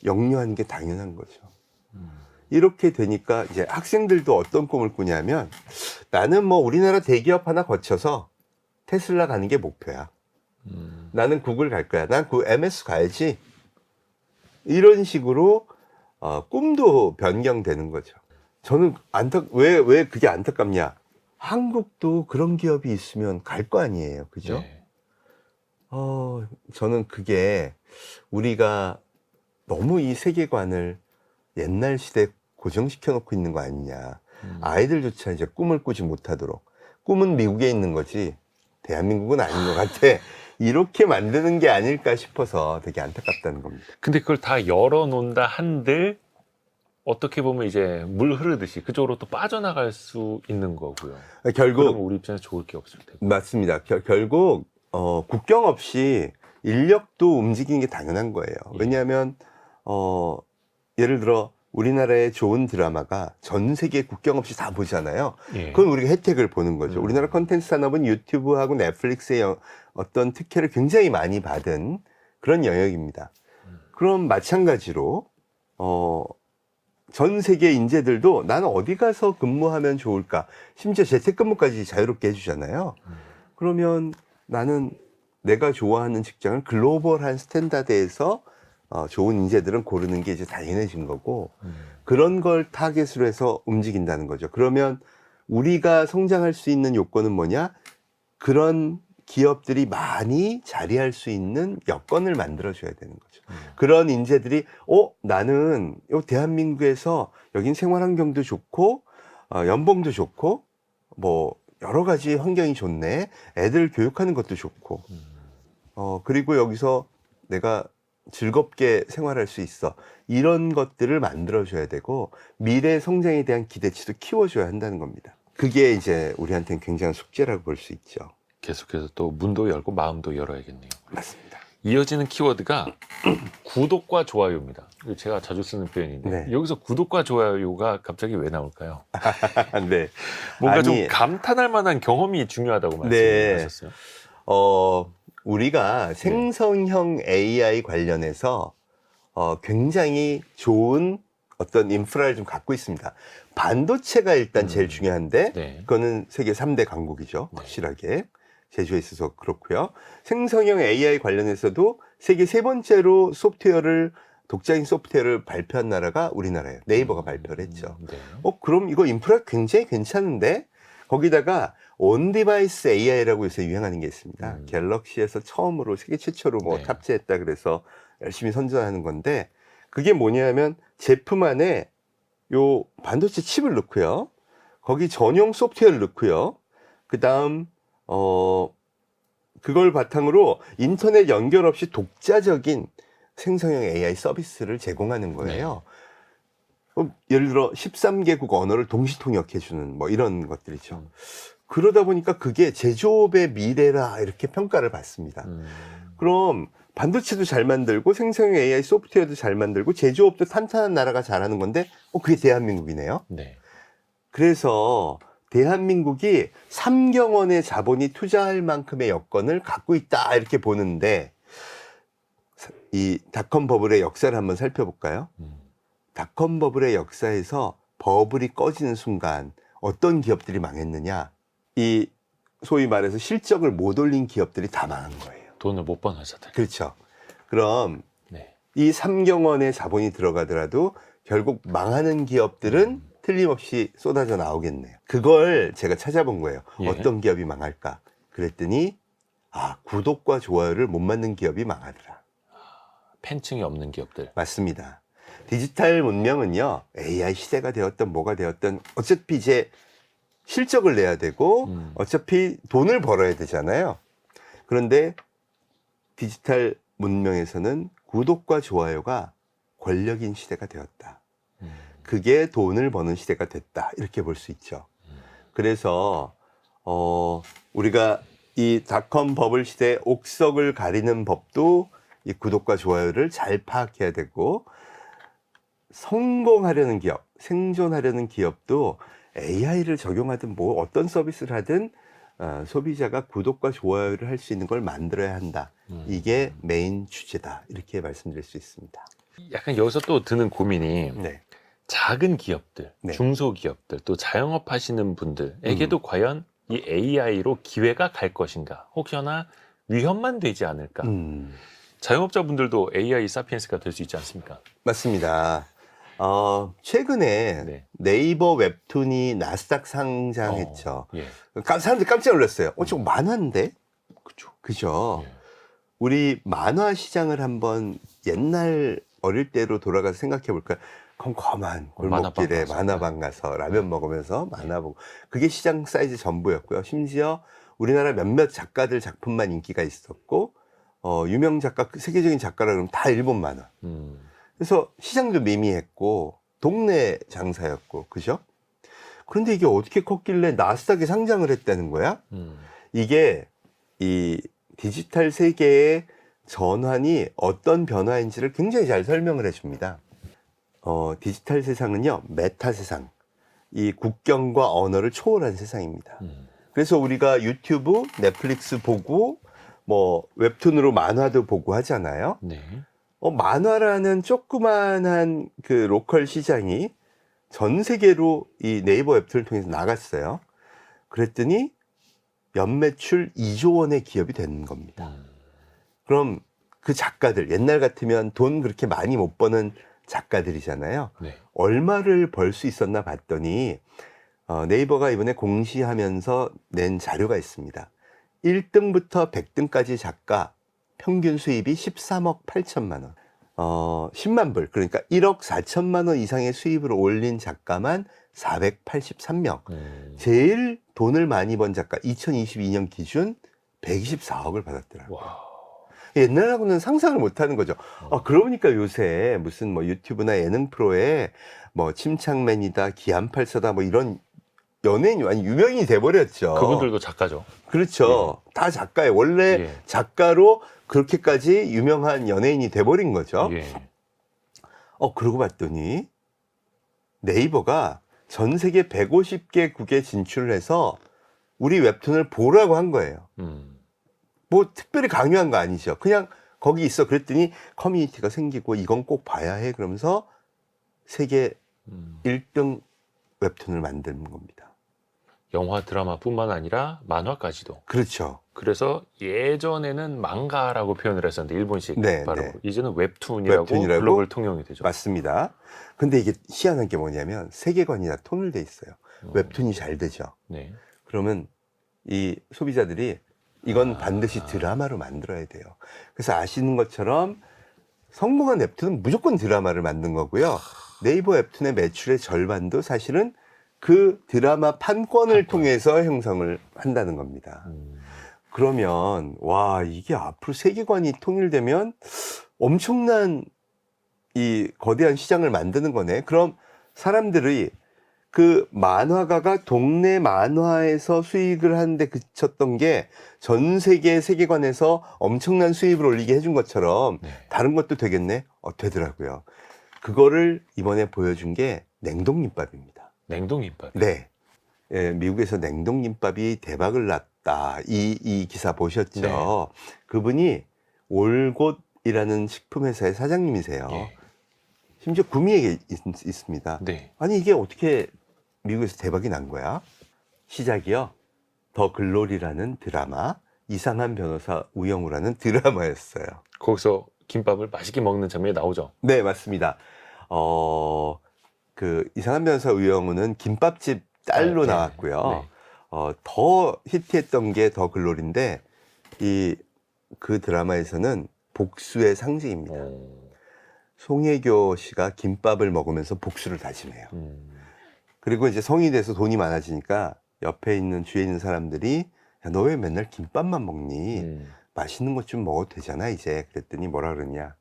역류하는 게 당연한 거죠. 이렇게 되니까 이제 학생들도 어떤 꿈을 꾸냐면 나는 뭐 우리나라 대기업 하나 거쳐서 테슬라 가는 게 목표야. 나는 구글 갈 거야. 난 그 MS 가야지. 이런 식으로 꿈도 변경되는 거죠. 저는 왜 그게 안타깝냐? 한국도 그런 기업이 있으면 갈 거 아니에요. 그죠? 네. 저는 그게 우리가 너무 이 세계관을 옛날 시대에 고정시켜 놓고 있는 거 아니냐. 아이들조차 이제 꿈을 꾸지 못하도록. 꿈은 미국에 있는 거지 대한민국은 아닌 것 같아. 이렇게 만드는 게 아닐까 싶어서 되게 안타깝다는 겁니다. 근데 그걸 다 열어놓는다 한들 어떻게 보면 이제 물 흐르듯이 그쪽으로 또 빠져나갈 수 있는 거고요. 그러면 결국 우리 입장에서 좋을 게 없을 테고. 맞습니다. 결국 국경 없이 인력도 움직이는 게 당연한 거예요. 왜냐하면 예를 들어 우리나라의 좋은 드라마가 전 세계 국경 없이 다 보잖아요. 예. 그건 우리가 혜택을 보는 거죠. 우리나라 콘텐츠 산업은 유튜브하고 넷플릭스의 어떤 특혜를 굉장히 많이 받은 그런 영역입니다. 그럼 마찬가지로 전 세계 인재들도 나는 어디 가서 근무하면 좋을까? 심지어 재택근무까지 자유롭게 해주잖아요. 그러면 나는 내가 좋아하는 직장을 글로벌한 스탠다드에서 좋은 인재들은 고르는 게 이제 당연해진 거고 그런 걸 타겟으로 해서 움직인다는 거죠. 그러면 우리가 성장할 수 있는 요건은 뭐냐? 그런 기업들이 많이 자리할 수 있는 여건을 만들어줘야 되는 거죠. 그런 인재들이 나는 대한민국에서 여긴 생활환경도 좋고 연봉도 좋고 뭐 여러 가지 환경이 좋네. 애들 교육하는 것도 좋고 그리고 여기서 내가 즐겁게 생활할 수 있어. 이런 것들을 만들어줘야 되고 미래 성장에 대한 기대치도 키워줘야 한다는 겁니다. 그게 이제 우리한테는 굉장한 숙제라고 볼 수 있죠. 계속해서 또 문도 열고 마음도 열어야겠네요. 맞습니다. 이어지는 키워드가 구독과 좋아요입니다. 이거 제가 자주 쓰는 표현인데 네. 여기서 구독과 좋아요가 갑자기 왜 나올까요? 네. 뭔가 좀 감탄할 만한 경험이 중요하다고 말씀하셨어요. 우리가 생성형 AI 관련해서 굉장히 좋은 어떤 인프라를 좀 갖고 있습니다. 반도체가 일단 제일 중요한데 네. 그거는 세계 3대 강국이죠. 네. 확실하게. 제조에 있어서 그렇고요. 생성형 AI 관련해서도 세계 세 번째로 독자인 소프트웨어를 발표한 나라가 우리나라예요. 네이버가 발표를 했죠. 네. 그럼 이거 인프라 굉장히 괜찮은데 거기다가 온디바이스 AI라고 요새 유행하는 게 있습니다. 갤럭시에서 처음으로 세계 최초로 네. 탑재했다 그래서 열심히 선전하는 건데 그게 뭐냐면 제품 안에 요 반도체 칩을 넣고요. 거기 전용 소프트웨어를 넣고요. 그다음 그걸 바탕으로 인터넷 연결 없이 독자적인 생성형 AI 서비스를 제공하는 거예요. 예를 들어 13개국 언어를 동시 통역해주는 뭐 이런 것들이죠. 그러다 보니까 그게 제조업의 미래라 이렇게 평가를 받습니다. 그럼 반도체도 잘 만들고 생성형 AI 소프트웨어도 잘 만들고 제조업도 탄탄한 나라가 잘하는 건데 그게 대한민국이네요. 네. 그래서 대한민국이 3경원의 자본이 투자할 만큼의 여건을 갖고 있다 이렇게 보는데 이 닷컴 버블의 역사를 한번 살펴볼까요? 닷컴 버블의 역사에서 버블이 꺼지는 순간 어떤 기업들이 망했느냐? 이 소위 말해서 실적을 못 올린 기업들이 다 망한 거예요. 돈을 못 번 회사들. 그렇죠. 그럼 네. 이 3경원의 자본이 들어가더라도 결국 망하는 기업들은 틀림없이 쏟아져 나오겠네요. 그걸 제가 찾아본 거예요. 예. 어떤 기업이 망할까? 그랬더니 구독과 좋아요를 못 맞는 기업이 망하더라. 팬층이 없는 기업들. 맞습니다. 디지털 문명은요, AI 시대가 되었던 뭐가 되었던 어차피 이제 실적을 내야 되고 어차피 돈을 벌어야 되잖아요. 그런데 디지털 문명에서는 구독과 좋아요가 권력인 시대가 되었다. 그게 돈을 버는 시대가 됐다. 이렇게 볼 수 있죠. 그래서 우리가 이 닷컴 버블 시대의 옥석을 가리는 법도 이 구독과 좋아요를 잘 파악해야 되고, 성공하려는 기업, 생존하려는 기업도 AI를 적용하든 뭐 어떤 서비스를 하든 소비자가 구독과 좋아요를 할 수 있는 걸 만들어야 한다. 이게 메인 주제다. 이렇게 말씀드릴 수 있습니다. 약간 여기서 또 드는 고민이 네. 작은 기업들, 네. 중소기업들, 또 자영업 하시는 분들에게도 과연 이 AI로 기회가 갈 것인가? 혹여나 위험만 되지 않을까? 자영업자분들도 AI 사피엔스가 될 수 있지 않습니까? 맞습니다. 최근에 네. 네이버 웹툰이 나스닥 상장했죠. 예. 사람들 깜짝 놀랐어요. 저거 만화인데? 그렇죠. 그죠? 예. 우리 만화 시장을 한번 옛날 어릴 때로 돌아가서 생각해 볼까요? 컴컴한 골목길에 만화방 가서 라면 먹으면서 만화 보고, 그게 시장 사이즈 전부였고요. 심지어 우리나라 몇몇 작가들 작품만 인기가 있었고, 유명 작가, 세계적인 작가라 그러면 다 일본 만화. 그래서 시장도 미미했고 동네 장사였고, 그죠? 그런데 이게 어떻게 컸길래 나스닥에 상장을 했다는 거야? 이게 이 디지털 세계의 전환이 어떤 변화인지를 굉장히 잘 설명을 해줍니다. 디지털 세상은요, 메타 세상, 이 국경과 언어를 초월한 세상입니다. 그래서 우리가 유튜브, 넷플릭스 보고 뭐 웹툰으로 만화도 보고 하잖아요. 네. 만화라는 조그만한 그 로컬 시장이 전 세계로 이 네이버 웹툰을 통해서 나갔어요. 그랬더니 연매출 2조 원의 기업이 되는 겁니다. 그럼 그 작가들, 옛날 같으면 돈 그렇게 많이 못 버는 작가들이잖아요. 네. 얼마를 벌 수 있었나 봤더니 네이버가 이번에 공시하면서 낸 자료가 있습니다. 1등부터 100등까지 작가 평균 수입이 13억 8천만 원. 10만 불, 그러니까 1억 4천만 원 이상의 수입을 올린 작가만 483명. 제일 돈을 많이 번 작가 2022년 기준 124억을 받았더라고요. 와. 옛날하고는 상상을 못하는 거죠. 그러니까 요새 무슨 뭐 유튜브나 예능 프로에 뭐 침착맨이다, 기안팔사다 뭐 이런 연예인이 많이 유명인이 돼버렸죠. 그분들도 작가죠. 그렇죠. 다 작가예요. 원래 작가로 그렇게까지 유명한 연예인이 돼버린 거죠. 그러고 봤더니 네이버가 전 세계 150개국에 진출을 해서 우리 웹툰을 보라고 한 거예요. 뭐 특별히 강요한 거 아니죠. 그냥 거기 있어. 그랬더니 커뮤니티가 생기고 이건 꼭 봐야 해. 그러면서 세계 1등 웹툰을 만드는 겁니다. 영화, 드라마뿐만 아니라 만화까지도. 그렇죠. 그래서 예전에는 망가라고 표현을 했었는데 일본식 네, 바로 네. 이제는 웹툰이라고 글로벌 통용이 되죠. 맞습니다. 근데 이게 희한한 게 뭐냐면 세계관이 다 통일돼 있어요. 웹툰이 잘 되죠. 네. 그러면 이 소비자들이 이건 반드시 드라마로 만들어야 돼요. 그래서 아시는 것처럼 성공한 웹툰은 무조건 드라마를 만든 거고요. 네이버 웹툰의 매출의 절반도 사실은 그 드라마 판권을 통해서 형성을 한다는 겁니다. 그러면 와, 이게 앞으로 세계관이 통일되면 엄청난 이 거대한 시장을 만드는 거네. 그럼 사람들이 그 만화가가 동네 만화에서 수익을 하는데 그쳤던 게 전 세계 세계관에서 엄청난 수입을 올리게 해준 것처럼 다른 것도 되겠네? 되더라고요. 그거를 이번에 보여준 게 냉동김밥입니다. 냉동김밥. 네. 예, 미국에서 냉동김밥이 대박을 났다. 이 기사 보셨죠? 네. 그분이 올곧이라는 식품회사의 사장님이세요. 심지어 구미에 있습니다. 네. 아니 이게 어떻게 미국에서 대박이 난 거야? 시작이요. 더 글로리라는 드라마, 이상한 변호사 우영우라는 드라마였어요. 거기서 김밥을 맛있게 먹는 장면이 나오죠. 네, 맞습니다. 그 이상한 변호사 우영우는 김밥집 딸로 나왔고요. 더 히트했던 게 더 글로리인데 그 드라마에서는 복수의 상징입니다. 송혜교 씨가 김밥을 먹으면서 복수를 다짐해요. 그리고 이제 성인이 돼서 돈이 많아지니까 옆에 있는 주위에 있는 사람들이 너 왜 맨날 김밥만 먹니? 맛있는 것 좀 먹어도 되잖아 이제. 그랬더니 뭐라 그러냐,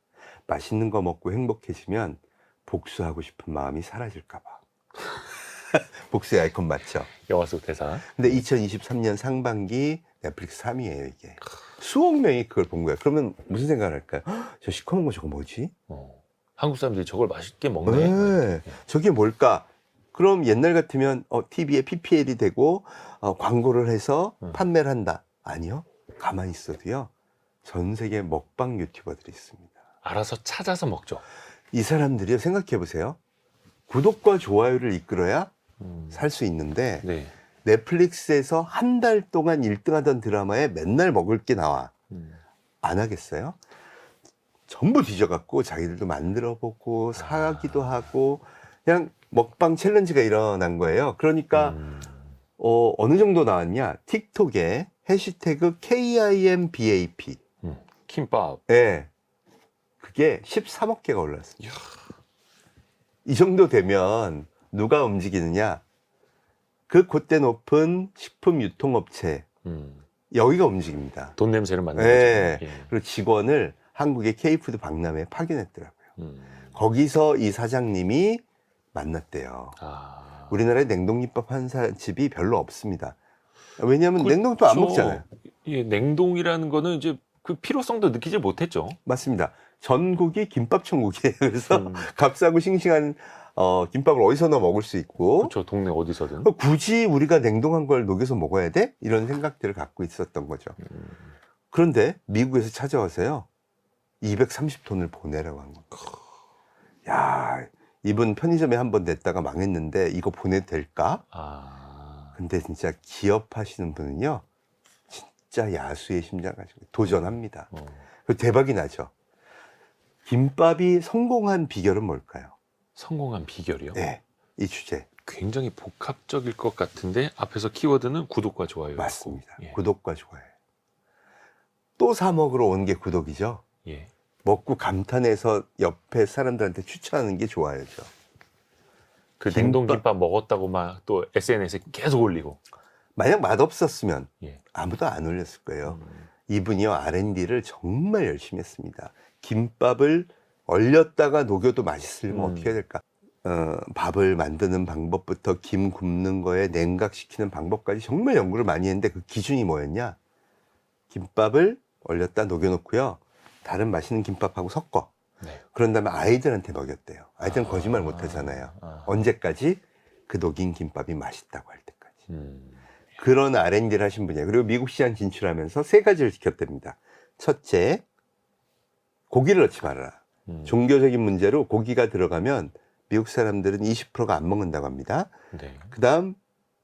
맛있는 거 먹고 행복해지면 복수하고 싶은 마음이 사라질까 봐. 복수의 아이콘 맞죠? 영화 속 대사. 근데 2023년 상반기 넷플릭스 3위예요, 이게. 수억 명이 그걸 본 거예요. 그러면 무슨 생각을 할까요? 헉, 저 시커먼 거 저거 뭐지? 한국 사람들이 저걸 맛있게 먹네. 네. 저게 뭘까? 그럼 옛날 같으면 TV에 PPL이 되고 광고를 해서 판매를 한다. 아니요. 가만히 있어도요. 전 세계 먹방 유튜버들이 있습니다. 알아서 찾아서 먹죠. 이 사람들이요. 생각해 보세요. 구독과 좋아요를 이끌어야 살 수 있는데 네. 넷플릭스에서 한 달 동안 1등 하던 드라마에 맨날 먹을 게 나와. 안 하겠어요? 전부 뒤져갖고 자기들도 만들어 보고 사기도 하고 그냥 먹방 챌린지가 일어난 거예요. 그러니까 어느 정도 나왔냐? 틱톡에 해시태그 KIMBAP. 김밥. 예. 그게 13억 개가 올랐습니다. 이 정도 되면 누가 움직이느냐? 그 콧대 높은 식품 유통업체 여기가 움직입니다. 돈 냄새를 맡는 예. 거죠. 예. 그리고 직원을 한국의 K푸드 박람회에 파견했더라고요. 거기서 이 사장님이 만났대요. 우리나라에 냉동김밥 한 집이 별로 없습니다. 왜냐하면 냉동김밥 안 먹잖아요. 예, 냉동이라는 거는 이제 그 필요성도 느끼지 못했죠. 맞습니다. 전국이 김밥 천국이에요. 그래서 값싸고 싱싱한 김밥을 어디서나 먹을 수 있고 그렇죠. 동네 어디서든. 굳이 우리가 냉동한 걸 녹여서 먹어야 돼? 이런 생각들을 갖고 있었던 거죠. 그런데 미국에서 찾아와서요. 230톤을 보내라고 한 겁니다. 야, 이분 편의점에 한번 냈다가 망했는데 이거 보내도 될까? 근데 진짜 기업 하시는 분은요. 진짜 야수의 심장 가지고 도전합니다. 그 대박이 나죠. 김밥이 성공한 비결은 뭘까요? 성공한 비결이요? 네, 이 주제. 굉장히 복합적일 것 같은데 앞에서 키워드는 구독과 좋아요. 맞습니다. 예. 구독과 좋아요. 또 사 먹으러 온 게 구독이죠. 예. 먹고 감탄해서 옆에 사람들한테 추천하는 게 좋아요죠. 그 냉동 김밥 먹었다고 막 또 SNS에 계속 올리고. 만약 맛없었으면 예. 아무도 안 올렸을 거예요. 이분이요 R&D를 정말 열심히 했습니다. 김밥을 얼렸다가 녹여도 맛있으려면 어떻게 해야 될까? 밥을 만드는 방법부터 김 굽는 거에 냉각시키는 방법까지 정말 연구를 많이 했는데 그 기준이 뭐였냐? 김밥을 얼렸다 녹여놓고요. 다른 맛있는 김밥하고 섞어. 네. 그런 다음에 아이들한테 먹였대요. 아이들은 거짓말 못 하잖아요. 언제까지? 그 녹인 김밥이 맛있다고 할 때까지. 그런 R&D를 하신 분이에요. 그리고 미국 시장 진출하면서 세 가지를 지켰답니다. 첫째, 고기를 넣지 말아라. 종교적인 문제로 고기가 들어가면 미국 사람들은 20%가 안 먹는다고 합니다. 네. 그 다음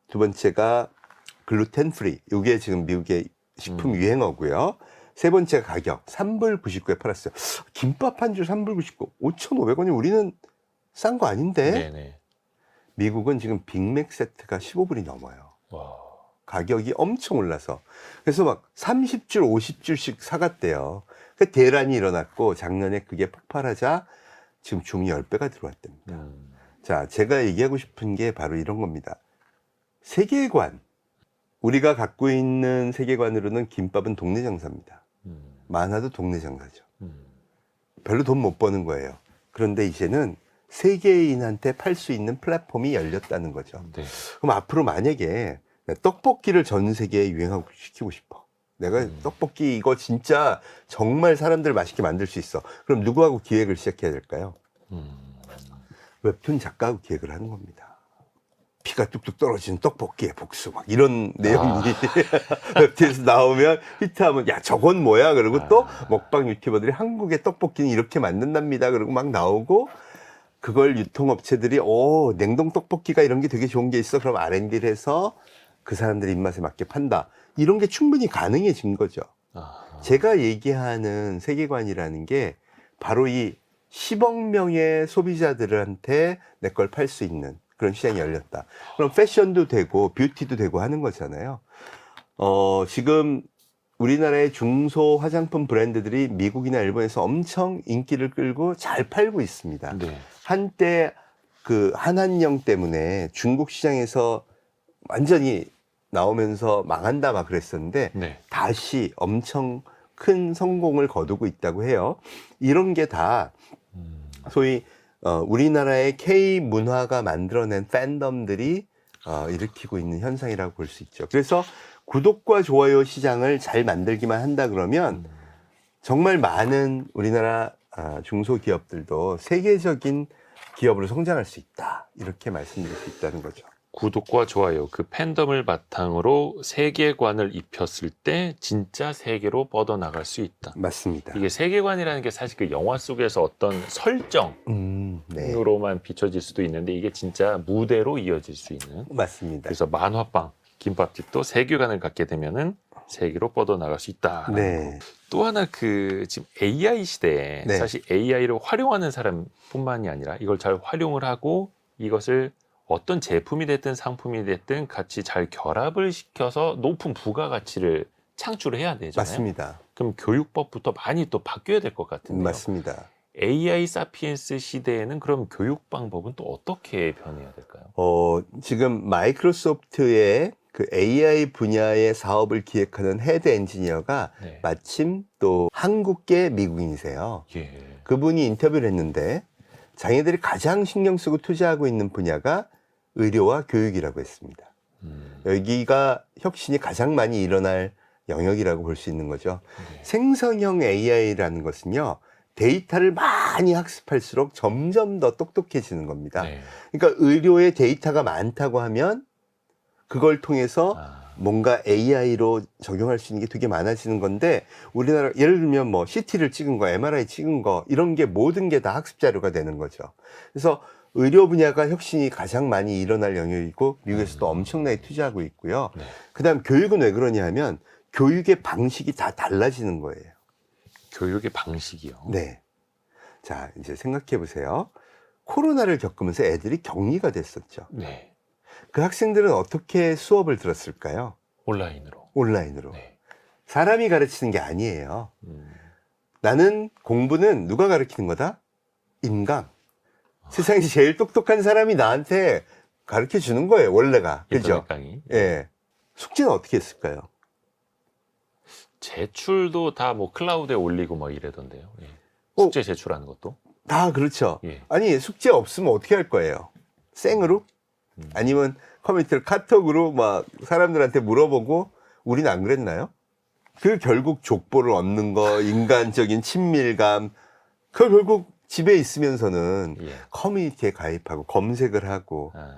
두 번째가 글루텐 프리. 이게 지금 미국의 식품 유행어고요. 세 번째가 가격. 3불 99에 팔았어요. 김밥 한 줄 3불 99. 5,500원이 우리는 싼 거 아닌데? 네네. 미국은 지금 빅맥 세트가 15불이 넘어요. 와. 가격이 엄청 올라서. 그래서 막 30줄, 50줄씩 사갔대요. 그 대란이 일어났고 작년에 그게 폭발하자 지금 중위 10배가 들어왔답니다. 자, 제가 얘기하고 싶은 게 바로 이런 겁니다. 세계관. 우리가 갖고 있는 세계관으로는 김밥은 동네 장사입니다. 많아도 동네 장사죠. 별로 돈 못 버는 거예요. 그런데 이제는 세계인한테 팔 수 있는 플랫폼이 열렸다는 거죠. 네. 그럼 앞으로 만약에 떡볶이를 전 세계에 유행하고 시키고 싶어. 내가 떡볶이 이거 진짜 정말 사람들 맛있게 만들 수 있어. 그럼 누구하고 기획을 시작해야 될까요? 웹툰 작가하고 기획을 하는 겁니다. 피가 뚝뚝 떨어지는 떡볶이의 복수 막 이런 내용이 웹툰에서 나오면 히트하면 야 저건 뭐야? 그리고 또 먹방 유튜버들이 한국의 떡볶이는 이렇게 만든답니다. 그리고 막 나오고 그걸 유통업체들이 냉동 떡볶이가 이런 게 되게 좋은 게 있어. 그럼 R&D를 해서 그 사람들 입맛에 맞게 판다. 이런 게 충분히 가능해진 거죠. 제가 얘기하는 세계관이라는 게 바로 이 10억 명의 소비자들한테 내 걸 팔 수 있는 그런 시장이 열렸다. 그럼 패션도 되고 뷰티도 되고 하는 거잖아요. 지금 우리나라의 중소 화장품 브랜드들이 미국이나 일본에서 엄청 인기를 끌고 잘 팔고 있습니다. 네. 한때 그 한한령 때문에 중국 시장에서 완전히 나오면서 망한다 막 그랬었는데 네. 다시 엄청 큰 성공을 거두고 있다고 해요. 이런 게 다 소위 우리나라의 K 문화가 만들어낸 팬덤들이 일으키고 있는 현상이라고 볼 수 있죠. 그래서 구독과 좋아요 시장을 잘 만들기만 한다 그러면 정말 많은 우리나라 중소기업들도 세계적인 기업으로 성장할 수 있다. 이렇게 말씀드릴 수 있다는 거죠. 구독과 좋아요, 그 팬덤을 바탕으로 세계관을 입혔을 때 진짜 세계로 뻗어나갈 수 있다. 맞습니다. 이게 세계관이라는 게 사실 그 영화 속에서 어떤 네. 설정으로만 비춰질 수도 있는데 이게 진짜 무대로 이어질 수 있는. 맞습니다. 그래서 만화방, 김밥집도 세계관을 갖게 되면은 세계로 뻗어나갈 수 있다. 네. 또 하나 지금 AI 시대에 네. 사실 AI를 활용하는 사람뿐만이 아니라 이걸 잘 활용을 하고 이것을 어떤 제품이 됐든 상품이 됐든 같이 잘 결합을 시켜서 높은 부가가치를 창출해야 되잖아요. 맞습니다. 그럼 교육법부터 많이 또 바뀌어야 될 것 같은데요. 맞습니다. AI 사피엔스 시대에는 그럼 교육 방법은 또 어떻게 변해야 될까요? 지금 마이크로소프트의 그 AI 분야의 사업을 기획하는 헤드 엔지니어가 네. 마침 또 한국계 미국인이세요. 예. 그분이 인터뷰를 했는데 자기들이 가장 신경 쓰고 투자하고 있는 분야가 의료와 교육이라고 했습니다. 여기가 혁신이 가장 많이 일어날 영역이라고 볼 수 있는 거죠. 네. 생성형 AI라는 것은요, 데이터를 많이 학습할수록 점점 더 똑똑해지는 겁니다. 네. 그러니까 의료에 데이터가 많다고 하면 그걸 통해서 뭔가 AI로 적용할 수 있는 게 되게 많아지는 건데, 우리나라 예를 들면 뭐 CT를 찍은 거, MRI 찍은 거 이런 게 모든 게 다 학습 자료가 되는 거죠. 그래서 의료 분야가 혁신이 가장 많이 일어날 영역이고 미국에서도 엄청나게 투자하고 있고요. 네. 그다음 교육은 왜 그러냐 하면 교육의 방식이 다 달라지는 거예요. 교육의 방식이요. 네. 자, 이제 생각해 보세요. 코로나를 겪으면서 애들이 격리가 됐었죠. 네. 그 학생들은 어떻게 수업을 들었을까요? 온라인으로. 온라인으로. 네. 사람이 가르치는 게 아니에요. 음. 나는 공부는 누가 가르치는 거다? 인강. 세상에서 제일 똑똑한 사람이 나한테 가르쳐 주는 거예요, 원래가. 그죠? 인터넷 강의. 예. 숙제는 어떻게 했을까요? 제출도 다 뭐 클라우드에 올리고 막 이래던데요. 예. 어. 숙제 제출하는 것도. 다 그렇죠. 예. 아니, 숙제 없으면 어떻게 할 거예요? 생으로? 아니면 커뮤니티를 카톡으로 막 사람들한테 물어보고, 우린 안 그랬나요? 그 결국 족보를 얻는 거, 인간적인 친밀감, 그 결국 집에 있으면서는 예. 커뮤니티에 가입하고 검색을 하고 아,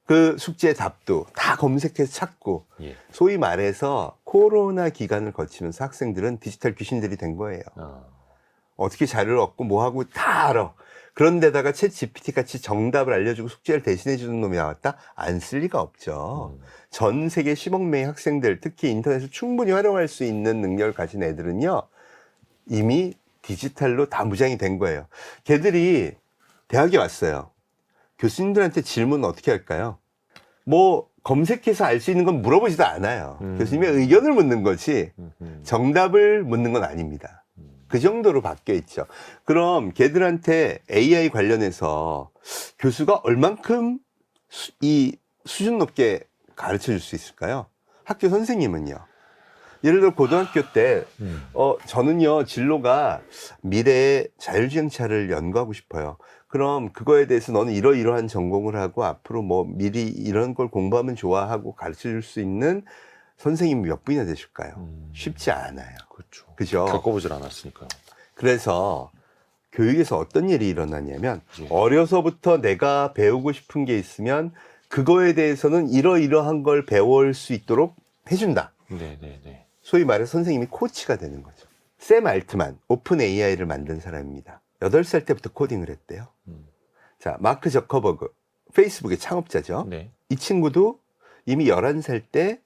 그 숙제 답도 다 검색해서 찾고, 예. 소위 말해서 코로나 기간을 거치면서 학생들은 디지털 귀신들이 된 거예요. 어떻게 자료를 얻고 뭐 하고 다 알아. 그런데다가 챗 GPT 같이 정답을 알려주고 숙제를 대신해 주는 놈이 나왔다? 안 쓸 리가 없죠. 전 세계 10억 명의 학생들, 특히 인터넷을 충분히 활용할 수 있는 능력을 가진 애들은요, 이미 디지털로 다 무장이 된 거예요. 걔들이 대학에 왔어요. 교수님들한테 질문은 어떻게 할까요? 뭐 검색해서 알 수 있는 건 물어보지도 않아요. 교수님의 의견을 묻는 거지 정답을 묻는 건 아닙니다. 그 정도로 바뀌어 있죠. 그럼 걔들한테 AI 관련해서 교수가 얼만큼 이 수준 높게 가르쳐 줄 수 있을까요? 학교 선생님은요. 예를 들어 고등학교 때 저는요 진로가 미래의 자율주행차를 연구하고 싶어요. 그럼 그거에 대해서 너는 이러이러한 전공을 하고 앞으로 뭐 미리 이런 걸 공부하면 좋아하고 가르쳐 줄 수 있는 선생님이 몇 분이나 되실까요? 쉽지 않아요. 그렇죠. 그죠? 겪어보질 않았으니까요. 그래서 교육에서 어떤 일이 일어나냐면 예. 어려서부터 내가 배우고 싶은 게 있으면 그거에 대해서는 이러이러한 걸 배울 수 있도록 해준다. 네네네. 소위 말해 선생님이 코치가 되는 거죠. 샘 알트만, 오픈 AI를 만든 사람입니다. 8살 때부터 코딩을 했대요. 자, 마크 저커버그, 페이스북의 창업자죠. 네. 이 친구도 이미 11살 때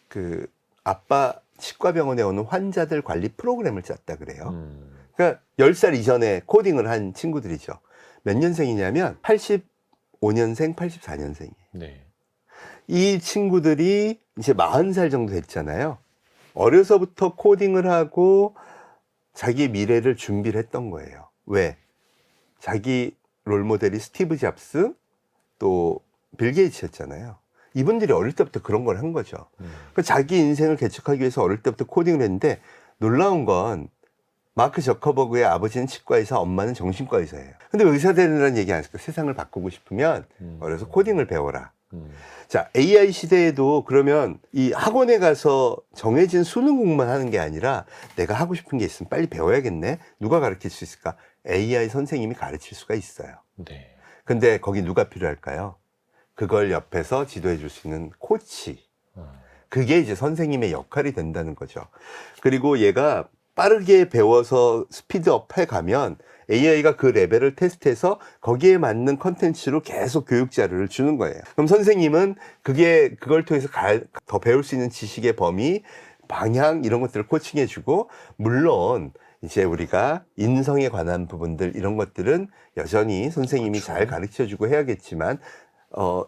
그 아빠 치과병원에 오는 환자들 관리 프로그램을 짰다 그래요. 그러니까 10살 이전에 코딩을 한 친구들이죠. 몇 년생이냐면 85년생, 84년생이에요. 네. 이 친구들이 이제 40살 정도 됐잖아요. 어려서부터 코딩을 하고 자기 미래를 준비를 했던 거예요. 왜? 자기 롤모델이 스티브 잡스, 또 빌 게이츠였잖아요. 이분들이 어릴 때부터 그런 걸 한 거죠. 그러니까 자기 인생을 개척하기 위해서 어릴 때부터 코딩을 했는데 놀라운 건 마크 저커버그의 아버지는 치과 의사, 엄마는 정신과 의사예요. 근데 의사 되느라는 얘기 안 했을까? 세상을 바꾸고 싶으면 어려서 코딩을 배워라. 자, AI 시대에도 그러면 이 학원에 가서 정해진 수능 공부만 하는 게 아니라 내가 하고 싶은 게 있으면 빨리 배워야겠네. 누가 가르칠 수 있을까? AI 선생님이 가르칠 수가 있어요. 네. 근데 거기 누가 필요할까요? 그걸 옆에서 지도해 줄 수 있는 코치. 그게 이제 선생님의 역할이 된다는 거죠. 그리고 얘가 빠르게 배워서 스피드업 해 가면 AI가 그 레벨을 테스트해서 거기에 맞는 컨텐츠로 계속 교육 자료를 주는 거예요. 그럼 선생님은 그걸 통해서 더 배울 수 있는 지식의 범위, 방향 이런 것들을 코칭해 주고, 물론 이제 우리가 인성에 관한 부분들 이런 것들은 여전히 선생님이 잘 가르쳐 주고 해야겠지만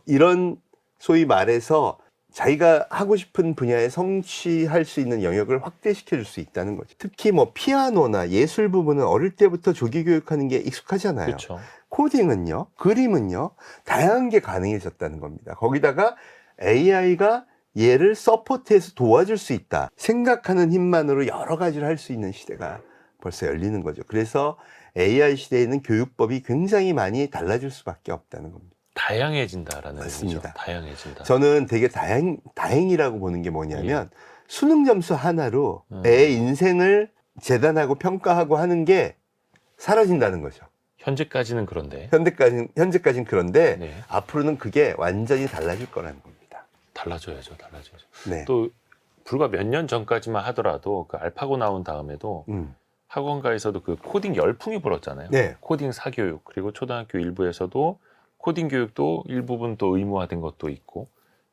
이런 소위 말해서 자기가 하고 싶은 분야에 성취할 수 있는 영역을 확대시켜 줄 수 있다는 거죠. 특히 뭐 피아노나 예술 부분은 어릴 때부터 조기 교육하는 게 익숙하잖아요. 그렇죠. 코딩은요, 그림은요, 다양한 게 가능해졌다는 겁니다. 거기다가 AI가 얘를 서포트해서 도와줄 수 있다. 생각하는 힘만으로 여러 가지를 할 수 있는 시대가 벌써 열리는 거죠. 그래서 AI 시대에는 교육법이 굉장히 많이 달라질 수밖에 없다는 겁니다. 다양해진다라는 맞습니다. 의미죠. 다양해진다. 저는 되게 다행이라고 보는 게 뭐냐면 수능 점수 하나로 애 인생을 재단하고 평가하고 하는 게 사라진다는 거죠. 현재까지는 그런데. 현재까지는 그런데 네. 앞으로는 그게 완전히 달라질 거라는 겁니다. 달라져야죠. 네. 또 불과 몇 년 전까지만 하더라도 그 알파고 나온 다음에도 학원가에서도 그 코딩 열풍이 불었잖아요. 네. 코딩 사교육, 그리고 초등학교 일부에서도 코딩 교육도 일부분 또 의무화된 것도 있고.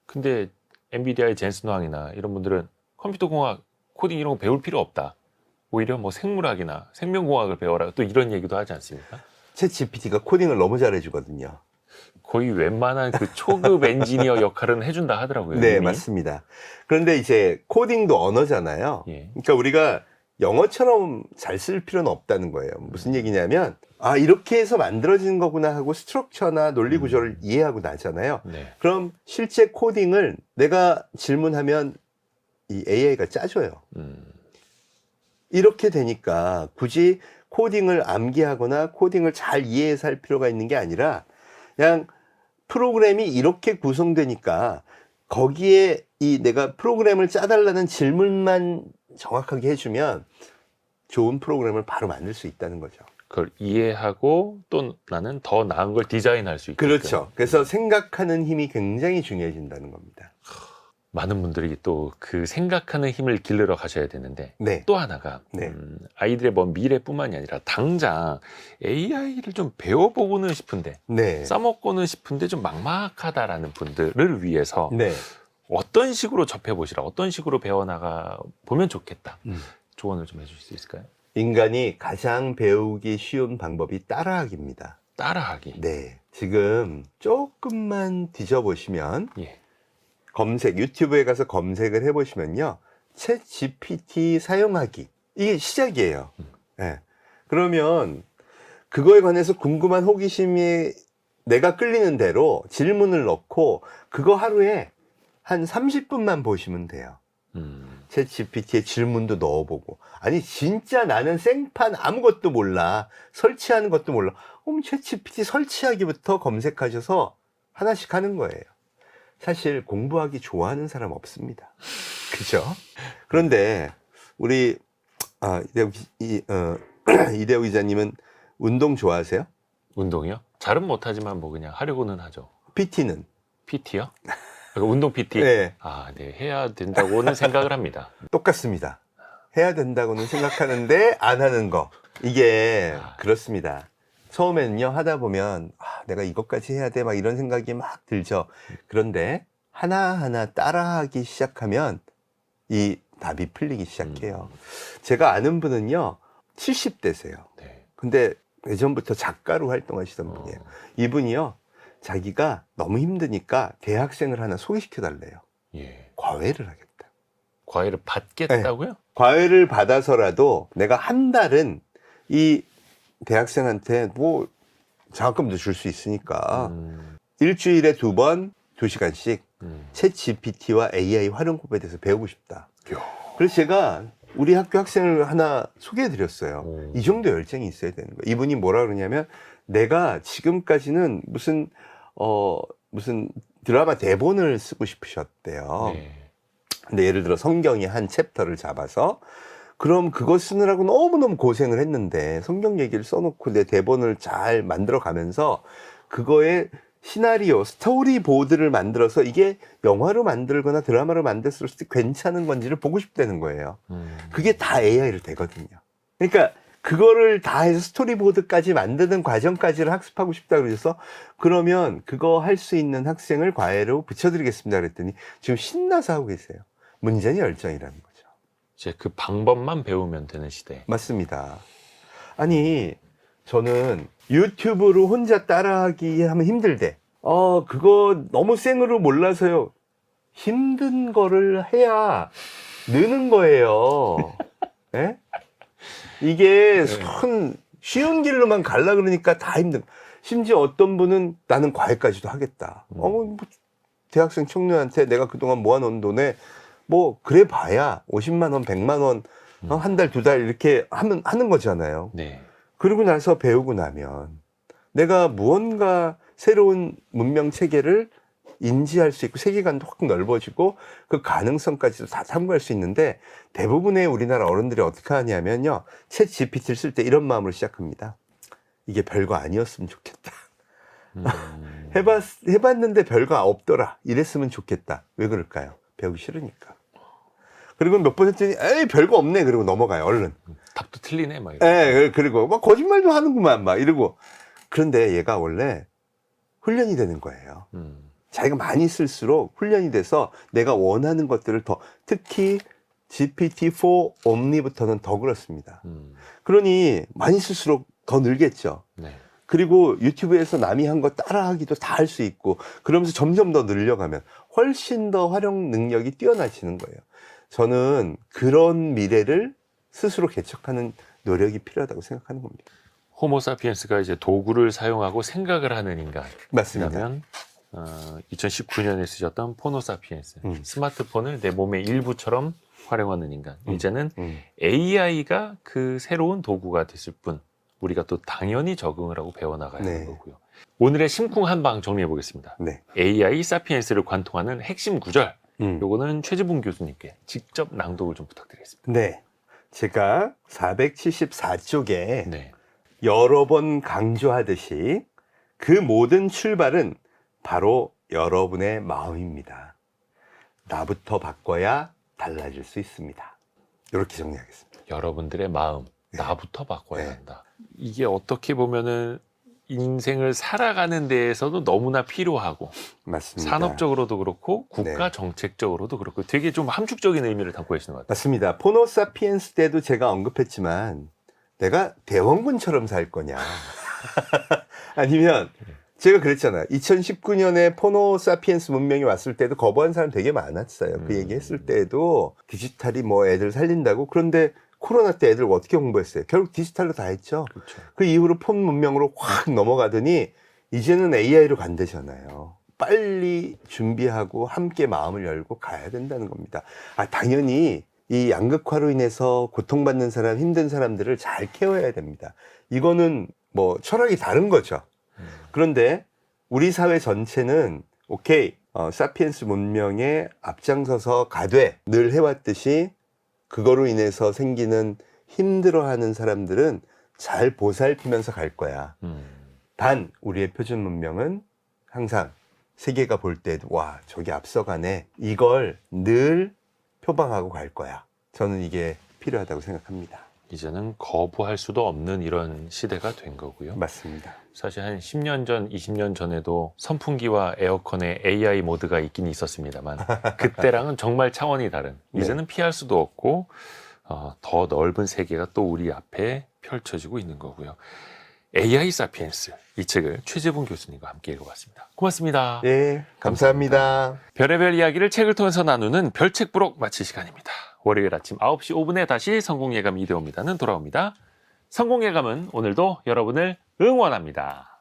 근데 엔비디아의 젠슨 황이나 이런 분들은 컴퓨터공학, 코딩 이런 거 배울 필요 없다. 오히려 뭐 생물학이나 생명공학을 배워라. 또 이런 얘기도 하지 않습니까? 챗 GPT가 코딩을 너무 잘해주거든요. 거의 웬만한 그 초급 엔지니어 역할은 해준다 하더라고요. 네, 이미. 맞습니다. 그런데 이제 코딩도 언어잖아요. 예. 그러니까 우리가 영어처럼 잘 쓸 필요는 없다는 거예요. 무슨 얘기냐면 이렇게 해서 만들어지는 거구나 하고 스트럭처나 논리 구조를 이해하고 나잖아요. 네. 그럼 실제 코딩을 내가 질문하면 이 AI가 짜줘요. 이렇게 되니까 굳이 코딩을 암기하거나 코딩을 잘 이해해서 할 필요가 있는 게 아니라 그냥 프로그램이 이렇게 구성되니까 거기에 내가 프로그램을 짜달라는 질문만 정확하게 해주면 좋은 프로그램을 바로 만들 수 있다는 거죠. 그걸 이해하고 또 나는 더 나은 걸 디자인할 수 있게끔. 그렇죠. 그래서 생각하는 힘이 굉장히 중요해진다는 겁니다. 많은 분들이 또 그 생각하는 힘을 기르러 가셔야 되는데 네. 또 하나가 네. 아이들의 먼 미래뿐만이 아니라 당장 AI를 좀 배워보고는 싶은데 네. 써먹고는 싶은데 좀 막막하다라는 분들을 위해서 네. 어떤 식으로 접해보시라, 어떤 식으로 배워나가 보면 좋겠다. 조언을 좀 해주실 수 있을까요? 인간이 가장 배우기 쉬운 방법이 따라하기입니다. 따라하기. 네. 지금 조금만 뒤져보시면 예. 유튜브에 가서 검색을 해보시면요. 챗 GPT 사용하기. 이게 시작이에요. 네. 그러면 그거에 관해서 궁금한 호기심이 내가 끌리는 대로 질문을 넣고 그거 하루에 한 30분만 보시면 돼요. 챗 GPT의 질문도 넣어보고. 아니 진짜 나는 생판 아무것도 몰라. 설치하는 것도 몰라. 그럼 챗 GPT 설치하기부터 검색하셔서 하나씩 하는 거예요. 사실 공부하기 좋아하는 사람 없습니다. 그죠? 그런데 우리 이대호 기자님은 운동 좋아하세요? 운동이요? 잘은 못하지만 뭐 그냥 하려고는 하죠. PT는? PT요? 운동 PT? 네. 네. 해야 된다고는 생각을 합니다. 똑같습니다. 해야 된다고는 생각하는데 안 하는 거. 이게 그렇습니다. 처음에는요, 하다 보면 내가 이것까지 해야 돼 막 이런 생각이 막 들죠. 그런데 하나하나 따라하기 시작하면 이 답이 풀리기 시작해요. 제가 아는 분은요 70대세요. 네. 근데 예전부터 작가로 활동하시던 분이에요. 이분이요 자기가 너무 힘드니까 대학생을 하나 소개시켜 달래요. 예. 과외를 하겠다. 과외를 받겠다고요? 과외를 받아서라도 내가 한 달은 이 대학생한테 뭐 장학금도 줄 수 있으니까 일주일에 2번 2시간씩 챗 GPT와 AI 활용법에 대해서 배우고 싶다. 그래서 제가 우리 학교 학생을 하나 소개해드렸어요. 오. 이 정도 열정이 있어야 되는 거예요. 이분이 뭐라 그러냐면 내가 지금까지는 무슨 드라마 대본을 쓰고 싶으셨대요. 네. 근데 예를 들어 성경의 한 챕터를 잡아서 그럼 그거 쓰느라고 너무너무 고생을 했는데 성경 얘기를 써놓고 내 대본을 잘 만들어 가면서 그거에 시나리오, 스토리보드를 만들어서 이게 영화로 만들거나 드라마로 만들었을 때 괜찮은 건지를 보고 싶다는 거예요. 그게 다 AI로 되거든요. 그러니까 그거를 다 해서 스토리보드까지 만드는 과정까지를 학습하고 싶다 그래서 그러면 그거 할 수 있는 학생을 과외로 붙여드리겠습니다 그랬더니 지금 신나서 하고 계세요. 문제는 열정이라는 거죠. 이제 그 방법만 배우면 되는 시대. 맞습니다. 아니 저는 유튜브로 혼자 따라하기 하면 힘들대. 그거 너무 생으로 몰라서요. 힘든 거를 해야 느는 거예요. 예? 이게 쉬운 길로만 갈라 그러니까 다 힘든. 심지어 어떤 분은 나는 과외까지도 하겠다. 뭐 대학생 청년한테 내가 그동안 모아놓은 돈에 뭐 그래 봐야 50만 원, 100만 원, 한 달, 두 달 이렇게 하는 거잖아요. 네. 그러고 나서 배우고 나면 내가 무언가 새로운 문명 체계를 인지할 수 있고 세계관도 확 넓어지고 그 가능성까지도 다 탐구할 수 있는데 대부분의 우리나라 어른들이 어떻게 하냐면요. 챗 GPT를 쓸 때 이런 마음으로 시작합니다. 이게 별거 아니었으면 좋겠다. 해봤는데 별거 없더라. 이랬으면 좋겠다. 왜 그럴까요? 배우기 싫으니까. 그리고 몇 번 했더니 에이 별거 없네. 그러고 넘어가요. 얼른. 답도 틀리네 막. 이러고. 그리고 막 거짓말도 하는구만 막 이러고. 그런데 얘가 원래 훈련이 되는 거예요. 자기가 많이 쓸수록 훈련이 돼서 내가 원하는 것들을 더 특히 GPT-4 옴니부터는 더 그렇습니다. 그러니 많이 쓸수록 더 늘겠죠. 네. 그리고 유튜브에서 남이 한 거 따라하기도 다 할 수 있고 그러면서 점점 더 늘려가면 훨씬 더 활용 능력이 뛰어나지는 거예요. 저는 그런 미래를 스스로 개척하는 노력이 필요하다고 생각하는 겁니다. 호모사피엔스가 이제 도구를 사용하고 생각을 하는 인간. 맞습니다. 그러면 2019년에 쓰셨던 포노사피엔스. 스마트폰을 내 몸의 일부처럼 활용하는 인간. 이제는 AI가 그 새로운 도구가 됐을 뿐 우리가 또 당연히 적응을 하고 배워나가야 하는 거고요. 오늘의 심쿵 한방 정리해 보겠습니다. 네. AI 사피엔스를 관통하는 핵심 구절. 요거는 최지봉 교수님께 직접 낭독을 좀 부탁드리겠습니다. 네. 제가 474쪽에 네. 여러 번 강조하듯이 그 모든 출발은 바로 여러분의 마음입니다. 나부터 바꿔야 달라질 수 있습니다. 이렇게 정리하겠습니다. 여러분들의 마음, 나부터 바꿔야 한다. 이게 어떻게 보면은 인생을 살아가는 데에서도 너무나 필요하고 맞습니다. 산업적으로도 그렇고 국가 정책적으로도 그렇고 되게 좀 함축적인 의미를 담고 계시는 것 같아요. 맞습니다. 포노사피엔스 때도 제가 언급했지만 내가 대원군처럼 살 거냐 아니면 제가 그랬잖아요. 2019년에 포노사피엔스 문명이 왔을 때도 거부한 사람 되게 많았어요. 그 얘기 했을 때도 디지털이 뭐 애들 살린다고. 그런데 코로나 때 애들 어떻게 공부했어요? 결국 디지털로 다 했죠. 그렇죠. 그 이후로 폰 문명으로 확 넘어가더니 이제는 AI로 간대잖아요. 빨리 준비하고 함께 마음을 열고 가야 된다는 겁니다. 당연히 이 양극화로 인해서 고통받는 사람, 힘든 사람들을 잘 케어해야 됩니다. 이거는 뭐 철학이 다른 거죠. 그런데 우리 사회 전체는 오케이, 사피엔스 문명에 앞장서서 가되 늘 해왔듯이 그거로 인해서 생기는 힘들어하는 사람들은 잘 보살피면서 갈 거야. 단 우리의 표준 문명은 항상 세계가 볼 때도 와 저기 앞서가네. 이걸 늘 표방하고 갈 거야. 저는 이게 필요하다고 생각합니다. 이제는 거부할 수도 없는 이런 시대가 된 거고요. 맞습니다. 사실 한 10년 전, 20년 전에도 선풍기와 에어컨에 AI 모드가 있긴 있었습니다만 그때랑은 정말 차원이 다른, 이제는 피할 수도 없고 더 넓은 세계가 또 우리 앞에 펼쳐지고 있는 거고요. AI 사피엔스, 이 책을 최재봉 교수님과 함께 읽어봤습니다. 고맙습니다. 네, 감사합니다. 별의별 이야기를 책을 통해서 나누는 별책 부록 마칠 시간입니다. 월요일 아침 9시 5분에 다시 성공예감 이대호입니다는 돌아옵니다. 성공예감은 오늘도 여러분을 응원합니다.